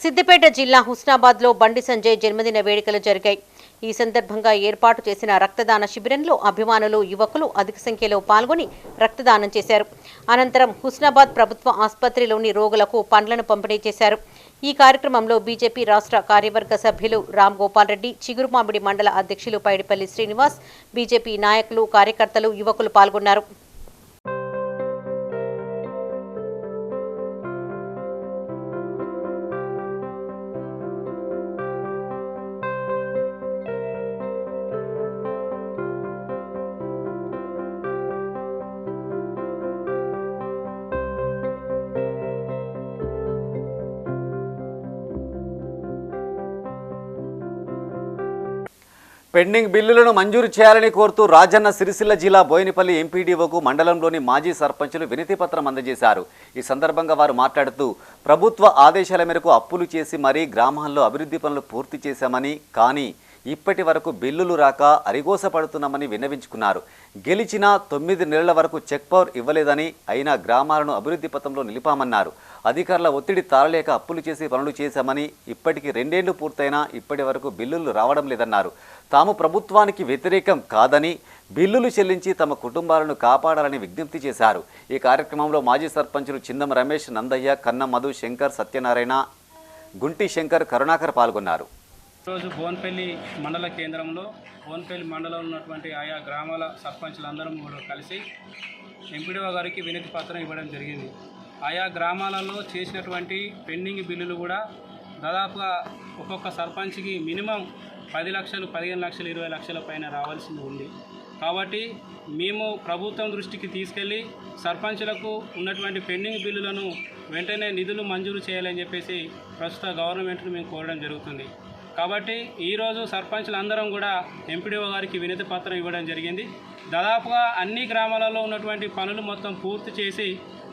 సిద్దిపేట జిల్లా హుస్నాబాద్లో బండి సంజయ్ జన్మదిన వేడుకలు జరిగాయి. ఈ సందర్భంగా ఏర్పాటు చేసిన రక్తదాన శిబిరంలో అభిమానులు, యువకులు అధిక సంఖ్యలో పాల్గొని రక్తదానం చేశారు. అనంతరం హుస్నాబాద్ ప్రభుత్వ ఆసుపత్రిలోని రోగులకు పండ్లను పంపిణీ చేశారు. ఈ కార్యక్రమంలో బీజేపీ రాష్ట్ర కార్యవర్గ సభ్యులు రామ్ గోపాల్ రెడ్డి, చిగురుమామిడి మండల అధ్యక్షులు పైడిపల్లి శ్రీనివాస్, బీజేపీ నాయకులు, కార్యకర్తలు, యువకులు పాల్గొన్నారు. పెండింగ్ బిల్లులను మంజూరు చేయాలని కోరుతూ రాజన్న సిరిసిల్ల జిల్లా బోయినపల్లి ఎంపీడీఓకు మండలంలోని మాజీ సర్పంచులు వినతిపత్రం అందజేశారు. ఈ సందర్భంగా వారు మాట్లాడుతూ ప్రభుత్వ ఆదేశాల మేరకు అప్పులు చేసి మరీ గ్రామాల్లో అభివృద్ధి పనులు పూర్తి చేశామని, కానీ ఇప్పటి వరకు బిల్లులు రాక అరిగోసపడుతున్నామని విన్నవించుకున్నారు. గెలిచిన 9 నెలల వరకు చెక్ పవర్ ఇవ్వలేదని, అయినా గ్రామాలను అభివృద్ధి పథంలో నిలిపామన్నారు. అధికారుల ఒత్తిడి తాళలేక అప్పులు చేసి పనులు చేశామని, ఇప్పటికి 2 ఏళ్లు పూర్తయినా ఇప్పటి వరకు బిల్లులు రావడం లేదన్నారు. తాము ప్రభుత్వానికి వ్యతిరేకం కాదని, బిల్లులు చెల్లించి తమ కుటుంబాలను కాపాడాలని విజ్ఞప్తి చేశారు. ఈ కార్యక్రమంలో మాజీ సర్పంచులు చిందం రమేష్, నందయ్య, కన్న మధు, శంకర్, సత్యనారాయణ, గుంటి శంకర్, కరుణాకర్ పాల్గొన్నారు. ఈరోజు బోన్పల్లి మండల కేంద్రంలో బోన్పల్లి మండలంలో ఉన్నటువంటి ఆయా గ్రామాల సర్పంచులందరం కూడా కలిసి ఎంపీడీఓ గారికి వినతి పత్రం ఇవ్వడం జరిగింది. ఆయా గ్రామాలలో చేసినటువంటి పెండింగ్ బిల్లులు కూడా దాదాపుగా ఒక్కొక్క సర్పంచ్కి మినిమం 10 లక్షలు, 15 లక్షలు, 20 లక్షల పైన రావాల్సింది ఉంది. కాబట్టి మేము ప్రభుత్వం దృష్టికి తీసుకెళ్ళి సర్పంచులకు ఉన్నటువంటి పెండింగ్ బిల్లులను వెంటనే నిధులు మంజూరు చేయాలని చెప్పేసి ప్రస్తుత గవర్నమెంట్ను మేము కోరడం జరుగుతుంది. కాబట్టి ఈరోజు సర్పంచులందరం కూడా ఎంపీడీఓ గారికి వినతి పత్రం ఇవ్వడం జరిగింది. దాదాపుగా అన్ని గ్రామాలలో ఉన్నటువంటి పనులు మొత్తం పూర్తి చేసి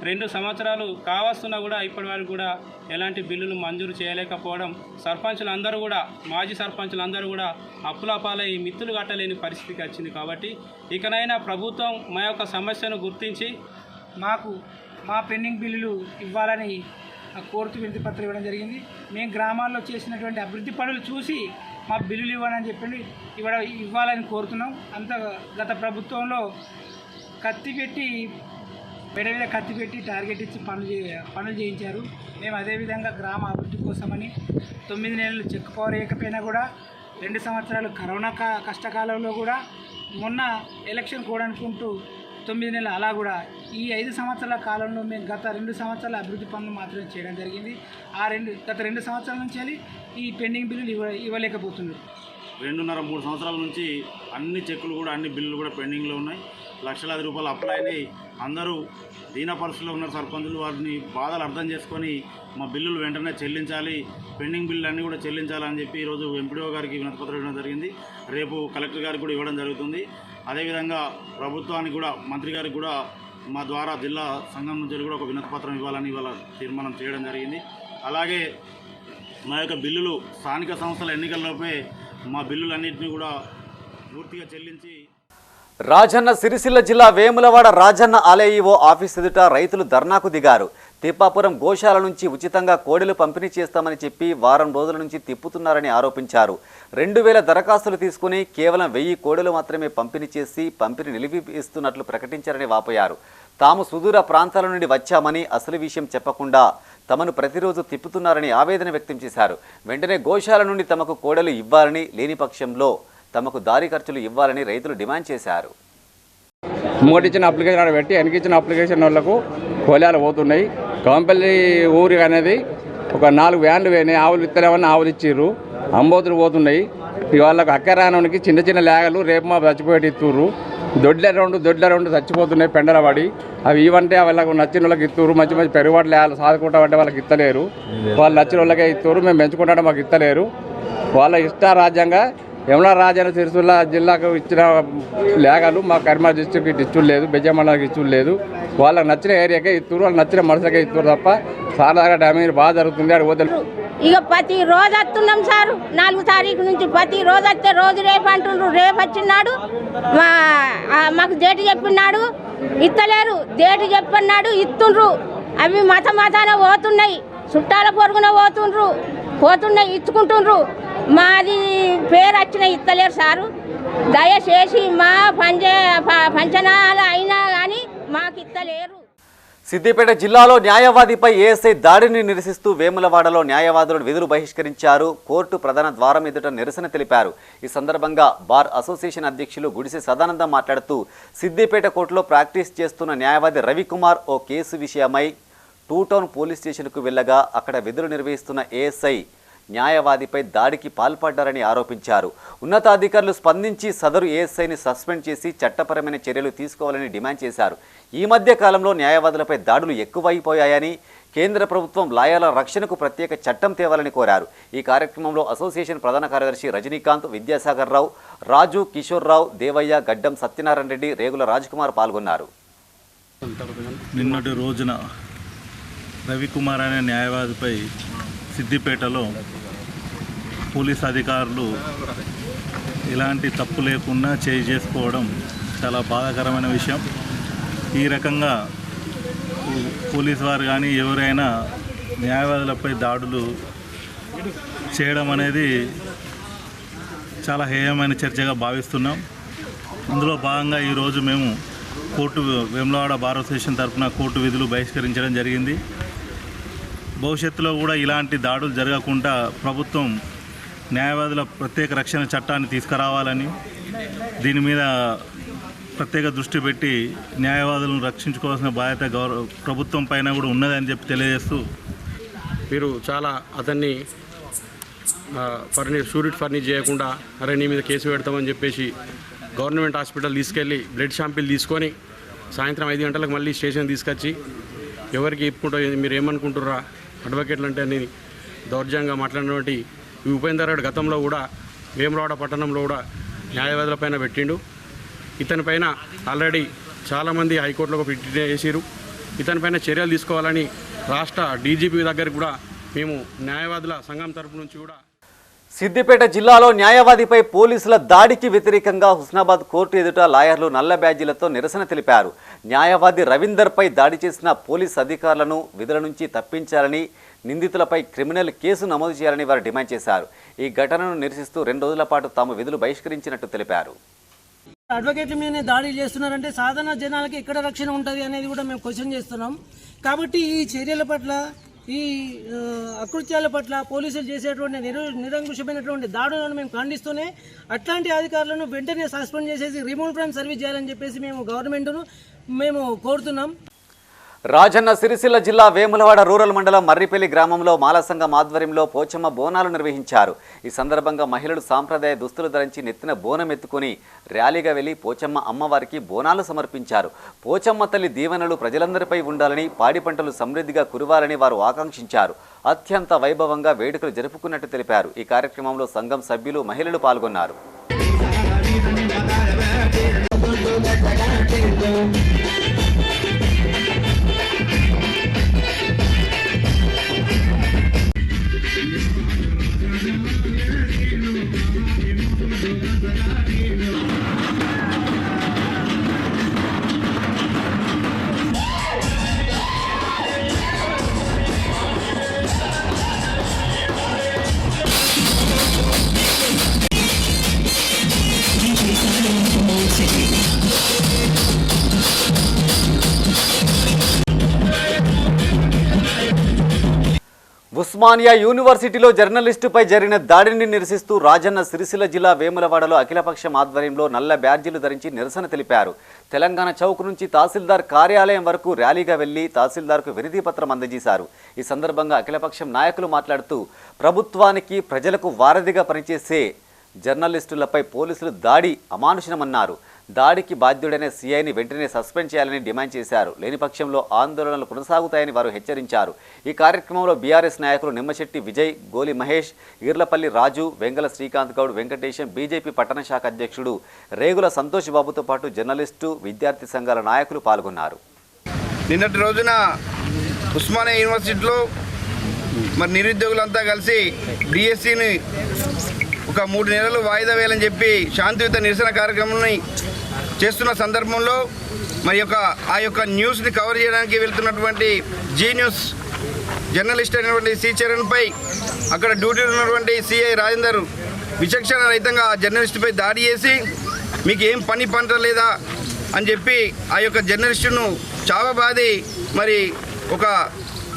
2 సంవత్సరాలు కావస్తున్నా కూడా ఇప్పటి వరకు కూడా ఎలాంటి బిల్లులు మంజూరు చేయలేకపోవడం, సర్పంచులందరూ కూడా, మాజీ సర్పంచులందరూ కూడా అప్పుల పాలై మిత్తులు కట్టలేని పరిస్థితికి వచ్చింది. కాబట్టి ఇకనైనా ప్రభుత్వం మా యొక్క సమస్యను గుర్తించి మాకు మా పెండింగ్ బిల్లులు ఇవ్వాలని కోర్టు వినతి పత్రం ఇవ్వడం జరిగింది. మేము గ్రామాల్లో చేసినటువంటి అభివృద్ధి పనులు చూసి మా బిల్లులు ఇవ్వాలని చెప్పి ఇవ్వాలని కోరుతున్నాం. అంత గత ప్రభుత్వంలో మెడ మీద కత్తి పెట్టి టార్గెట్ ఇచ్చి పనులు చేయించారు. మేము అదేవిధంగా గ్రామ అభివృద్ధి కోసమని 9 నెలలు చెక్ పవర్ వేయకపోయినా కూడా 2 సంవత్సరాలు కరోనా కష్టకాలంలో కూడా మొన్న ఎలక్షన్ కూడా అనుకుంటూ 9 నెలలు అలా కూడా ఈ 5 సంవత్సరాల కాలంలో మేము గత 2 సంవత్సరాల అభివృద్ధి పనులు మాత్రమే చేయడం జరిగింది. గత 2 సంవత్సరాల నుంచి ఈ పెండింగ్ బిల్లులు ఇవ్వలేకపోతున్నారు. 2.5-3 సంవత్సరాల నుంచి అన్ని చెక్కులు కూడా, అన్ని బిల్లులు కూడా పెండింగ్లో ఉన్నాయి. లక్షలాది రూపాయలు అప్లై అయినాయి. అందరూ దీన పరిస్థితిలో ఉన్న సర్పంచులు వారిని బాధలు అర్థం చేసుకొని మా బిల్లులు వెంటనే చెల్లించాలి, పెండింగ్ బిల్లులు అన్నీ కూడా చెల్లించాలని చెప్పి ఈరోజు ఎంపీడీఓ గారికి వినతిపత్రం ఇవ్వడం జరిగింది. రేపు కలెక్టర్ గారికి కూడా ఇవ్వడం జరుగుతుంది. అదేవిధంగా ప్రభుత్వానికి కూడా, మంత్రి గారికి కూడా మా ద్వారా జిల్లా సంఘం నుంచి కూడా ఒక వినతిపత్రం ఇవ్వాలని ఇవాళ తీర్మానం చేయడం జరిగింది. అలాగే మా యొక్క బిల్లులు స్థానిక సంస్థల ఎన్నికల్లోపే మా బిల్లులన్నింటినీ కూడా పూర్తిగా చెల్లించి. రాజన్న సిరిసిల్ల జిల్లా వేములవాడ రాజన్న ఆలయ ఈవో ఆఫీస్ ఎదుట రైతులు ధర్నాకు దిగారు. తిప్పాపురం గోశాల నుంచి ఉచితంగా కోడెలు పంపిణీ చేస్తామని చెప్పి వారం రోజుల నుంచి తిప్పుతున్నారని ఆరోపించారు. 2000 దరఖాస్తులు తీసుకుని కేవలం 1000 కోడెలు మాత్రమే పంపిణీ చేసి పంపిణీ నిలిపిస్తున్నట్లు ప్రకటించారని వాపోయారు. తాము సుదూర ప్రాంతాల నుండి వచ్చామని అసలు విషయం చెప్పకుండా తమను ప్రతిరోజు తిప్పుతున్నారని ఆవేదన వ్యక్తం చేశారు. వెంటనే గోశాల నుండి తమకు కోడెలు ఇవ్వాలని, లేని పక్షంలో తమకు దారి ఖర్చులు ఇవ్వాలని రైతులు డిమాండ్ చేశారు. ముంగటిచ్చిన అప్లికేషన్ పెట్టి వెనకిచ్చిన అప్లికేషన్ వాళ్ళకు కోలాలు పోతున్నాయి. కాంపల్లి ఊరి అనేది ఒక 4 వ్యాన్లు పోయినాయి. ఆవులు ఇత్తలేమని ఆవులు ఇచ్చిర్రు, అంబోతులు పోతున్నాయి. వాళ్ళకు అక్కరానికి చిన్న చిన్న లేగలు రేపు మా చచ్చిపోయేటి ఇస్తుర్రు. దొడ్ల రెండు చచ్చిపోతున్నాయి పెండల పడి. అవి ఇవంటే వాళ్ళకు నచ్చిన వాళ్ళకి ఇస్తుర్రు. మంచి మంచి పెరుగుబాటు లేయాలి సాదుకుంటామంటే వాళ్ళకి ఇస్తలేరు. వాళ్ళు నచ్చిన వాళ్ళకే ఇస్తుర్రు. మేము పెంచుకుంటామంటే మాకు ఇస్తలేరు. వాళ్ళ ఇష్టారాజ్యంగా యమునా రాజన్న సిరిసిల్ల జిల్లాకు ఇచ్చిన లేఖలు మా కరీంనగర్ డిస్ట్రిక్ట్ ఇచ్చుడు లేదు, బెజ్జమండలకు ఇచ్చుడు లేదు. వాళ్ళకి నచ్చిన ఏరియాకే ఇస్తున్నారు, వాళ్ళకి నచ్చిన మనుషులకే ఇస్తున్నారు తప్ప సాధారణ డ్యామేజ్ బాగా జరుగుతుంది. అక్కడ వద్దరు ఇక ప్రతి రోజు వస్తున్నాం సార్. 4 తారీఖు నుంచి ప్రతి రోజు వస్తే రోజు రేపు అంటుండ్రు. రేపు వచ్చినాడు మాకు డేట్ చెప్పినాడు ఇస్తలేరు, డేట్ చెప్పన్నాడు ఇస్తుండ్రు. అవి మతాన పోతున్నాయి, చుట్టాల పొరుగున పోతున్నాయి ఇచ్చుకుంటుండ్రు. మాది పేరు వచ్చిన ఇస్తలేరు సారు. దయచేసి మా పంచనాలు అయినా కానీ మాకు ఇస్తలేరు. సిద్దిపేట జిల్లాలో న్యాయవాదిపై ఏఎస్ఐ దాడిని నిరసిస్తూ వేములవాడలో న్యాయవాదులను విధులు బహిష్కరించారు. కోర్టు ప్రధాన ద్వారం ఎదుట నిరసన తెలిపారు. ఈ సందర్భంగా బార్ అసోసియేషన్ అధ్యక్షులు గుడిసె సదానందం మాట్లాడుతూ సిద్దిపేట కోర్టులో ప్రాక్టీస్ చేస్తున్న న్యాయవాది రవికుమార్ ఓ కేసు విషయమై 2 టౌన్ పోలీస్ స్టేషన్కు వెళ్ళగా అక్కడ విధులు నిర్వహిస్తున్న ఏఎస్ఐ న్యాయవాదిపై దాడికి పాల్పడ్డారని ఆరోపించారు. ఉన్నతాధికారులు స్పందించి సదరు ఏఎస్ఐని సస్పెండ్ చేసి చట్టపరమైన చర్యలు తీసుకోవాలని డిమాండ్ చేశారు. ఈ మధ్య కాలంలో న్యాయవాదులపై దాడులు ఎక్కువైపోయాయని, కేంద్ర ప్రభుత్వం లాయర్ల రక్షణకు ప్రత్యేక చట్టం తేవాలని కోరారు. ఈ కార్యక్రమంలో అసోసియేషన్ ప్రధాన కార్యదర్శి రజనీకాంత్, విద్యాసాగర్ రావు, రాజు, కిషోర్ రావు, దేవయ్య, గడ్డం సత్యనారాయణ రెడ్డి, రేగుల రాజ్కుమార్ పాల్గొన్నారు. నిన్నటి రోజున రవికుమార్ అనే న్యాయవాదిపై సిద్దిపేటలో పోలీస్ అధికారులు ఎలాంటి తప్పు లేకుండా చేసుకోవడం చాలా బాధాకరమైన విషయం. ఈ రకంగా పోలీసు వారు కానీ ఎవరైనా న్యాయవాదులపై దాడులు చేయడం అనేది చాలా హేయమైన చర్చగా భావిస్తున్నాం. అందులో భాగంగా ఈరోజు మేము వేములవాడ బార్ అసోసియేషన్ తరఫున కోర్టు విధులు బహిష్కరించడం జరిగింది. భవిష్యత్తులో కూడా ఇలాంటి దాడులు జరగకుండా ప్రభుత్వం న్యాయవాదుల ప్రత్యేక రక్షణ చట్టాన్ని తీసుకురావాలని, దీని మీద ప్రత్యేక దృష్టి పెట్టి న్యాయవాదులను రక్షించుకోవాల్సిన బాధ్యత ప్రభుత్వం పైన కూడా ఉన్నదని చెప్పి తెలియజేస్తూ, మీరు చాలా అతన్ని షూరిట్ ఫర్నిష్ చేయకుండా అరే నీ మీద కేసు పెడతామని చెప్పేసి గవర్నమెంట్ హాస్పిటల్ తీసుకెళ్ళి బ్లడ్ శాంపిల్ తీసుకొని సాయంత్రం 5 గంటలకు మళ్ళీ స్టేషన్ తీసుకొచ్చి ఎవరికి ఇప్పుడు మీరు ఏమనుకుంటుర్రా అడ్వకేట్లు అంటే అని దౌర్జంగా మాట్లాడినటువంటి ఈ ఉపేందర్ రెడ్డి గతంలో కూడా వేములవాడ పట్టణంలో కూడా న్యాయవాదుల పైన పెట్టిండు. ఇతని పైన ఆల్రెడీ చాలామంది హైకోర్టులో పిటిషన్ చేసిరు. ఇతనిపైన చర్యలు తీసుకోవాలని రాష్ట్ర డీజీపీ దగ్గరికి కూడా మేము న్యాయవాదుల సంఘం తరపు నుంచి కూడా. సిద్దిపేట జిల్లాలో న్యాయవాదిపై పోలీసుల దాడికి వ్యతిరేకంగా హుస్నాబాద్ కోర్టు ఎదుట లాయర్లు నల్ల బ్యాడ్జీలతో నిరసన తెలిపారు. న్యాయవాది రవీందర్పై దాడి చేసిన పోలీస్ అధికారులను విధుల నుంచి తప్పించాలని, నిందితులపై క్రిమినల్ కేసు నమోదు చేయాలని వారు డిమాండ్ చేశారు. ఈ ఘటనను నిరసిస్తూ 2 రోజుల పాటు తాము విధులు బహిష్కరించినట్టు తెలిపారు. అడ్వకేట్ల మీదనే దాడి చేస్తున్నారంటే సాధారణ జనాలకి ఎక్కడ రక్షణ ఉంటుంది అనేది కూడా మేము క్వశ్చన్ చేస్తున్నాం. కాబట్టి ఈ చర్యల పట్ల, ఈ అకృత్యాల పట్ల పోలీసులు చేసేటువంటి నిరంకుశమైనటువంటి దాడులను మేము ఖండిస్తూనే అట్లాంటి అధికారులను వెంటనే సస్పెండ్ చేసేసి రిమూవ్ ఫ్రమ్ సర్వీస్ చేయాలని చెప్పేసి మేము గవర్నమెంట్ను కోరుతున్నాం. రాజన్న సిరిసిల్ల జిల్లా వేములవాడ రూరల్ మండలం మర్రిపల్లి గ్రామంలో మాల సంఘం ఆధ్వర్యంలో పోచమ్మ బోనాలు నిర్వహించారు. ఈ సందర్భంగా మహిళలు సాంప్రదాయ దుస్తులు ధరించి నెత్తిన బోనం ఎత్తుకుని ర్యాలీగా వెళ్లి పోచమ్మ అమ్మవారికి బోనాలు సమర్పించారు. పోచమ్మ తల్లి దీవెనలు ప్రజలందరిపై ఉండాలని, పాడి పంటలు సమృద్ధిగా కురవాలని వారు ఆకాంక్షించారు. అత్యంత వైభవంగా వేడుకలు జరుపుకున్నట్టు తెలిపారు. ఈ కార్యక్రమంలో సంఘం సభ్యులు, మహిళలు పాల్గొన్నారు. ఉస్మానియా యూనివర్సిటీలో జర్నలిస్టుపై జరిగిన దాడిని నిరసిస్తూ రాజన్న సిరిసిల్ల జిల్లా వేములవాడలో అఖిలపక్షం ఆధ్వర్యంలో నల్ల బ్యాడ్జీలు ధరించి నిరసన తెలిపారు. తెలంగాణ చౌక్ నుంచి తహసీల్దార్ కార్యాలయం వరకు ర్యాలీగా వెళ్లి తహసీల్దార్కు వినతి పత్రం అందజేశారు. ఈ సందర్భంగా అఖిలపక్షం నాయకులు మాట్లాడుతూ ప్రభుత్వానికి ప్రజలకు వారధిగా పనిచేసే జర్నలిస్టులపై పోలీసులు దాడి అమానుషమన్నారు. దాడికి బాధ్యుడైన సీఐని వెంటనే సస్పెండ్ చేయాలని డిమాండ్ చేశారు. లేని పక్షంలో ఆందోళనలు కొనసాగుతాయని వారు హెచ్చరించారు. ఈ కార్యక్రమంలో బీఆర్ఎస్ నాయకులు నిమ్మశెట్టి విజయ్, గోలి మహేష్, ఈర్లపల్లి రాజు, వెంగల శ్రీకాంత్ గౌడ్, వెంకటేశం, బీజేపీ పట్టణ శాఖ అధ్యక్షుడు రేగుల సంతోష్ బాబుతో పాటు జర్నలిస్టు, విద్యార్థి సంఘాల నాయకులు పాల్గొన్నారు. నిన్నటి రోజున ఉస్మానియా యూనివర్సిటీలో నిరుద్యోగులంతా కలిసి డిఎస్సిని ఒక 3 నెలలు వాయిదా వేయాలని చెప్పి శాంతియుత నిరసన కార్యక్రమాన్ని చేస్తున్న సందర్భంలో ఆ యొక్క న్యూస్ని కవర్ చేయడానికి వెళ్తున్నటువంటి జీ న్యూస్ జర్నలిస్ట్ అయినటువంటి సి చరణ్పై అక్కడ డ్యూటీలో ఉన్నటువంటి సిఐ రాజేందర్ విచక్షణ రహితంగా జర్నలిస్టుపై దాడి చేసి మీకు ఏం పని పంట లేదా అని చెప్పి ఆ యొక్క జర్నలిస్టును చావబాది ఒక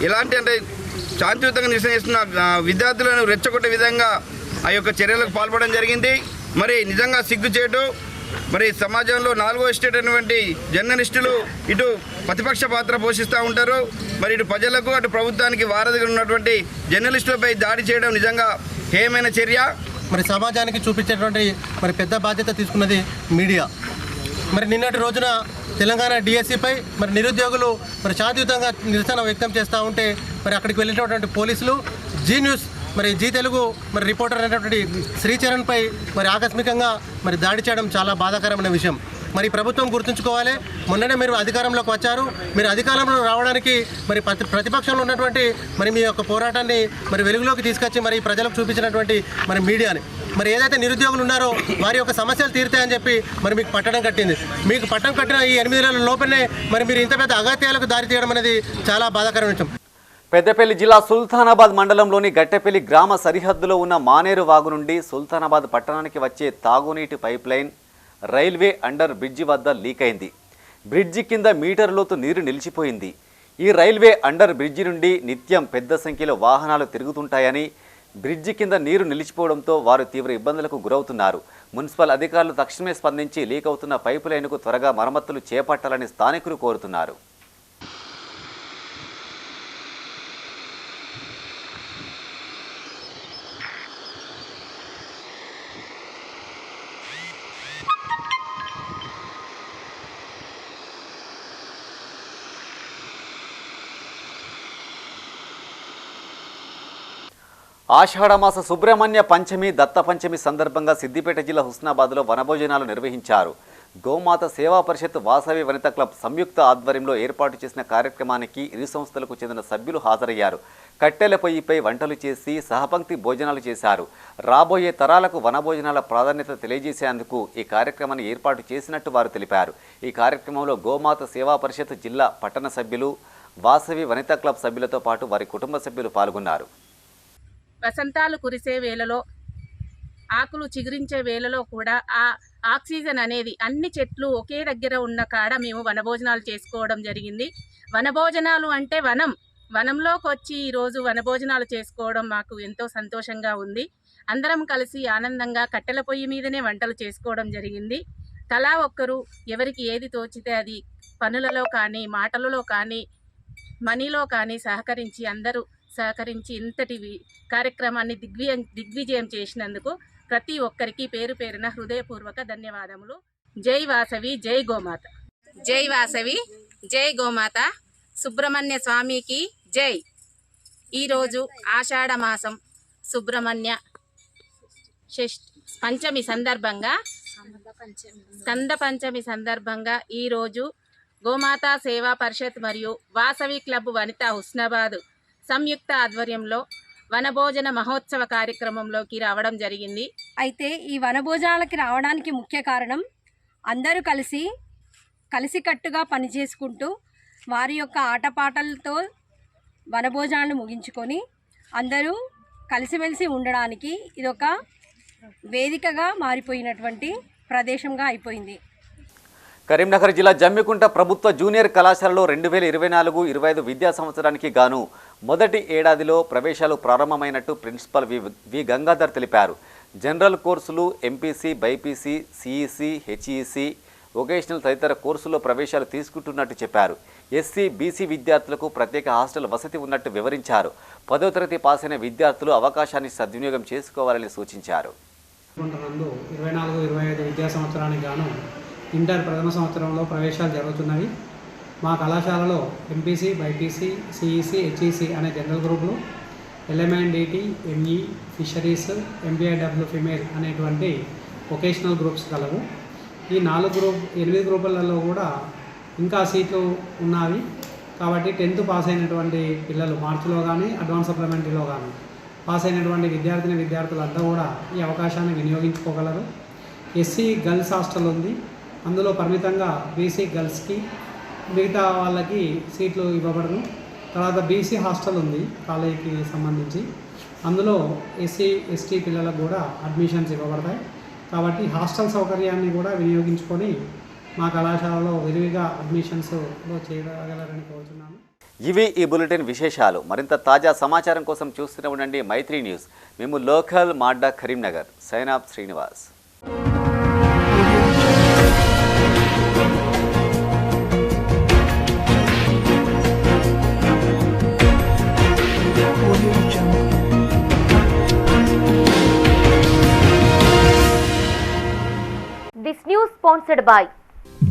ఎలాంటి అంటే శాంతియుతంగా నిరసన చేస్తున్న విద్యార్థులను రెచ్చగొట్టే విధంగా ఆ యొక్క చర్యలకు పాల్పడడం జరిగింది. నిజంగా సిగ్గుచేటు. సమాజంలో 4వ ఎస్టేట్ అయినటువంటి జర్నలిస్టులు ఇటు ప్రతిపక్ష పాత్ర పోషిస్తూ ఉంటారు. ఇటు ప్రజలకు అటు ప్రభుత్వానికి వారధిగా ఉన్నటువంటి జర్నలిస్టులపై దాడి చేయడం నిజంగా హేయమైన చర్య. సమాజానికి చూపించేటువంటి పెద్ద బాధ్యత తీసుకున్నది మీడియా. నిన్నటి రోజున తెలంగాణ డిఎస్సిపై నిరుద్యోగులు శాంతియుతంగా నిరసన వ్యక్తం చేస్తూ ఉంటే అక్కడికి వెళ్ళినటువంటి పోలీసులు Zee news Zee Telugu reporter అయినటువంటి శ్రీచరణ్పై ఆకస్మికంగా దాడి చేయడం చాలా బాధాకరమైన విషయం. ప్రభుత్వం గుర్తుంచుకోవాలి. మొన్ననే మీరు అధికారంలోకి వచ్చారు. మీరు అధికారంలో రావడానికి ప్రతిపక్షంలో ఉన్నటువంటి మీ యొక్క పోరాటాన్ని వెలుగులోకి తీసుకొచ్చి ప్రజలకు చూపించినటువంటి మీడియాని ఏదైతే నిరుద్యోగులు ఉన్నారో వారి యొక్క సమస్యలు తీరుతాయని చెప్పి మీకు పట్టడం కట్టింది. మీకు పట్టం కట్టిన ఈ 8 నెలల లోపలనే మీరు ఇంత పెద్ద అగత్యాలకు దారి తీయడం అనేది చాలా బాధాకరమైన విషయం. పెద్దపల్లి జిల్లా సుల్తానాబాద్ మండలంలోని గట్టెపల్లి గ్రామ సరిహద్దులో ఉన్న మానేరు వాగు నుండి సుల్తానాబాద్ పట్టణానికి వచ్చే తాగునీటి pipe line railway under bridge వద్ద లీక్ అయింది. బ్రిడ్జి కింద మీటర్ లోతు నీరు నిలిచిపోయింది. ఈ రైల్వే అండర్ బ్రిడ్జి నుండి నిత్యం పెద్ద సంఖ్యలో వాహనాలు తిరుగుతుంటాయని, బ్రిడ్జి కింద నీరు నిలిచిపోవడంతో వారు తీవ్ర ఇబ్బందులకు గురవుతున్నారు. మున్సిపల్ అధికారులు తక్షణమే స్పందించి లీక్ అవుతున్న పైపు లైన్కు త్వరగా మరమ్మతులు చేపట్టాలని స్థానికులు కోరుతున్నారు. ఆషాఢమాస సుబ్రహ్మణ్య పంచమి, దత్త పంచమి సందర్భంగా సిద్దిపేట జిల్లా హుస్నాబాద్లో వనభోజనాలు నిర్వహించారు. గోమాత సేవా పరిషత్, వాసవి వనిత క్లబ్ సంయుక్త ఆధ్వర్యంలో ఏర్పాటు చేసిన కార్యక్రమానికి ఇరు సంస్థలకు చెందిన సభ్యులు హాజరయ్యారు. కట్టెల పొయ్యిపై వంటలు చేసి సహపంక్తి భోజనాలు చేశారు. రాబోయే తరాలకు వనభోజనాల ప్రాధాన్యత తెలియజేసేందుకు ఈ కార్యక్రమాన్ని ఏర్పాటు చేసినట్టు వారు తెలిపారు. ఈ కార్యక్రమంలో గోమాత సేవా పరిషత్ జిల్లా పట్టణ సభ్యులు, వాసవి వనిత క్లబ్ సభ్యులతో పాటు వారి కుటుంబ సభ్యులు పాల్గొన్నారు. వసంతాలు కురిసే వేళలో, ఆకులు చిగురించే వేళలో కూడా ఆ ఆక్సిజన్ అనేది అన్ని చెట్లు ఒకే దగ్గర ఉన్న కాడ మేము వనభోజనాలు చేసుకోవడం జరిగింది. వనభోజనాలు అంటే వనంలోకి వచ్చి ఈరోజు వనభోజనాలు చేసుకోవడం మాకు ఎంతో సంతోషంగా ఉంది. అందరం కలిసి ఆనందంగా కట్టెల పొయ్యి మీదనే వంటలు చేసుకోవడం జరిగింది. తలా ఒక్కరు ఎవరికి ఏది తోచితే అది పనులలో కానీ, మాటలలో కానీ, మనీలో కానీ సహకరించి ఇంతటి కార్యక్రమాన్ని దిగ్విజయం చేసినందుకు ప్రతి ఒక్కరికి పేరు పేరున హృదయపూర్వక ధన్యవాదములు. జై వాసవి, జై గోమాత. జై వాసవి, జై గోమాత. సుబ్రహ్మణ్య స్వామికి జై. ఈరోజు ఆషాఢ మాసం సుబ్రహ్మణ్య పంచమి సందర్భంగా, స్కంద పంచమి సందర్భంగా ఈరోజు గోమాతా సేవా పరిషత్ మరియు వాసవి క్లబ్ వనిత హుస్నాబాద్ సంయుక్త ఆధ్వర్యంలో వనభోజన మహోత్సవ కార్యక్రమంలోకి రావడం జరిగింది. అయితే ఈ వనభోజనాలకి రావడానికి ముఖ్య కారణం అందరూ కలిసికట్టుగా పనిచేసుకుంటూ వారి యొక్క ఆటపాటలతో వనభోజనాలను ముగించుకొని అందరూ కలిసిమెలిసి ఉండడానికి ఇదొక వేదికగా మారిపోయినటువంటి ప్రదేశంగా అయిపోయింది. కరీంనగర్ జిల్లా జమ్మికుంట ప్రభుత్వ జూనియర్ కళాశాలలో 2024-25 విద్యా సంవత్సరానికి గాను మొదటి ఏడాదిలో ప్రవేశాలు ప్రారంభమైనట్టు ప్రిన్సిపల్ వి గంగాధర్ తెలిపారు. జనరల్ కోర్సులు, MPC, BiPC, CEC, HEC, vocational తదితర కోర్సుల్లో ప్రవేశాలు తీసుకుంటున్నట్టు చెప్పారు. ఎస్సీ, బీసీ విద్యార్థులకు ప్రత్యేక హాస్టల్ వసతి ఉన్నట్టు వివరించారు. 10వ తరగతి పాస్ అయిన విద్యార్థులు అవకాశాన్ని సద్వినియోగం చేసుకోవాలని సూచించారు. 24-25 విద్యా సంవత్సరానికి గాను ఇంటర్ ప్రథమ సంవత్సరంలో ప్రవేశాలు జరుగుతున్నవి. మా కళాశాలలో ఎంపీసీ, బైపీసీ, సిఈసీ, హెచ్ఈసీ అనే జనరల్ గ్రూపులు, ఎల్ఎంఎన్డిటి, ఎంఈ, ఫిషరీస్, ఎంబీఐడబ్ల్యూ ఫిమేల్ అనేటువంటి వొకేషనల్ గ్రూప్స్ కలవు. ఈ 8 గ్రూపులలో కూడా ఇంకా సీట్లు ఉన్నవి. కాబట్టి 10th పాస్ అయినటువంటి పిల్లలు మార్చిలో కానీ అడ్వాన్స్ సప్లిమెంటరీలో కానీ పాస్ అయినటువంటి విద్యార్థులంతా కూడా ఈ అవకాశాన్ని వినియోగించుకోగలరు. ఎస్సీ గర్ల్స్ హాస్టల్ ఉంది. అందులో పరిమితంగా బీసీ గర్ల్స్కి, మిగతా వాళ్ళకి సీట్లు ఇవ్వబడను. తర్వాత బీసీ హాస్టల్ ఉంది కాలేజీకి సంబంధించి. అందులో ఎస్సీ, ఎస్టీ పిల్లలకు కూడా అడ్మిషన్స్ ఇవ్వబడతాయి. కాబట్టి హాస్టల్ సౌకర్యాన్ని కూడా వినియోగించుకొని మా కళాశాలలో విరివిగా అడ్మిషన్స్లో చేయగలరని కోరుతున్నాను. ఇవి ఈ బులెటిన్ విశేషాలు. మరింత తాజా సమాచారం కోసం చూస్తూనే ఉండండి మైత్రి న్యూస్. మేము లోకల్ మాడ్డా Karimnagar. Sign off Srinivas. This news sponsored by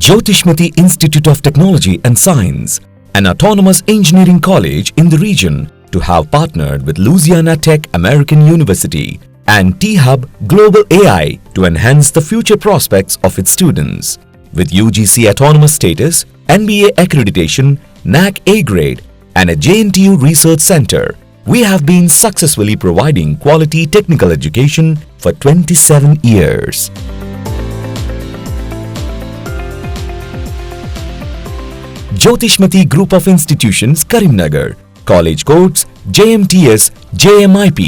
Jyotishmati Institute of Technology and Science, an autonomous engineering college in the region, to have partnered with Louisiana Tech American University and T-Hub Global AI to enhance the future prospects of its students. With UGC autonomous status, NBA accreditation, NAC A grade, and a JNTU research center, we have been successfully providing quality technical education for 27 years. Jyotishmati Group of Institutions, Karimnagar. College codes JMTS, JMIP.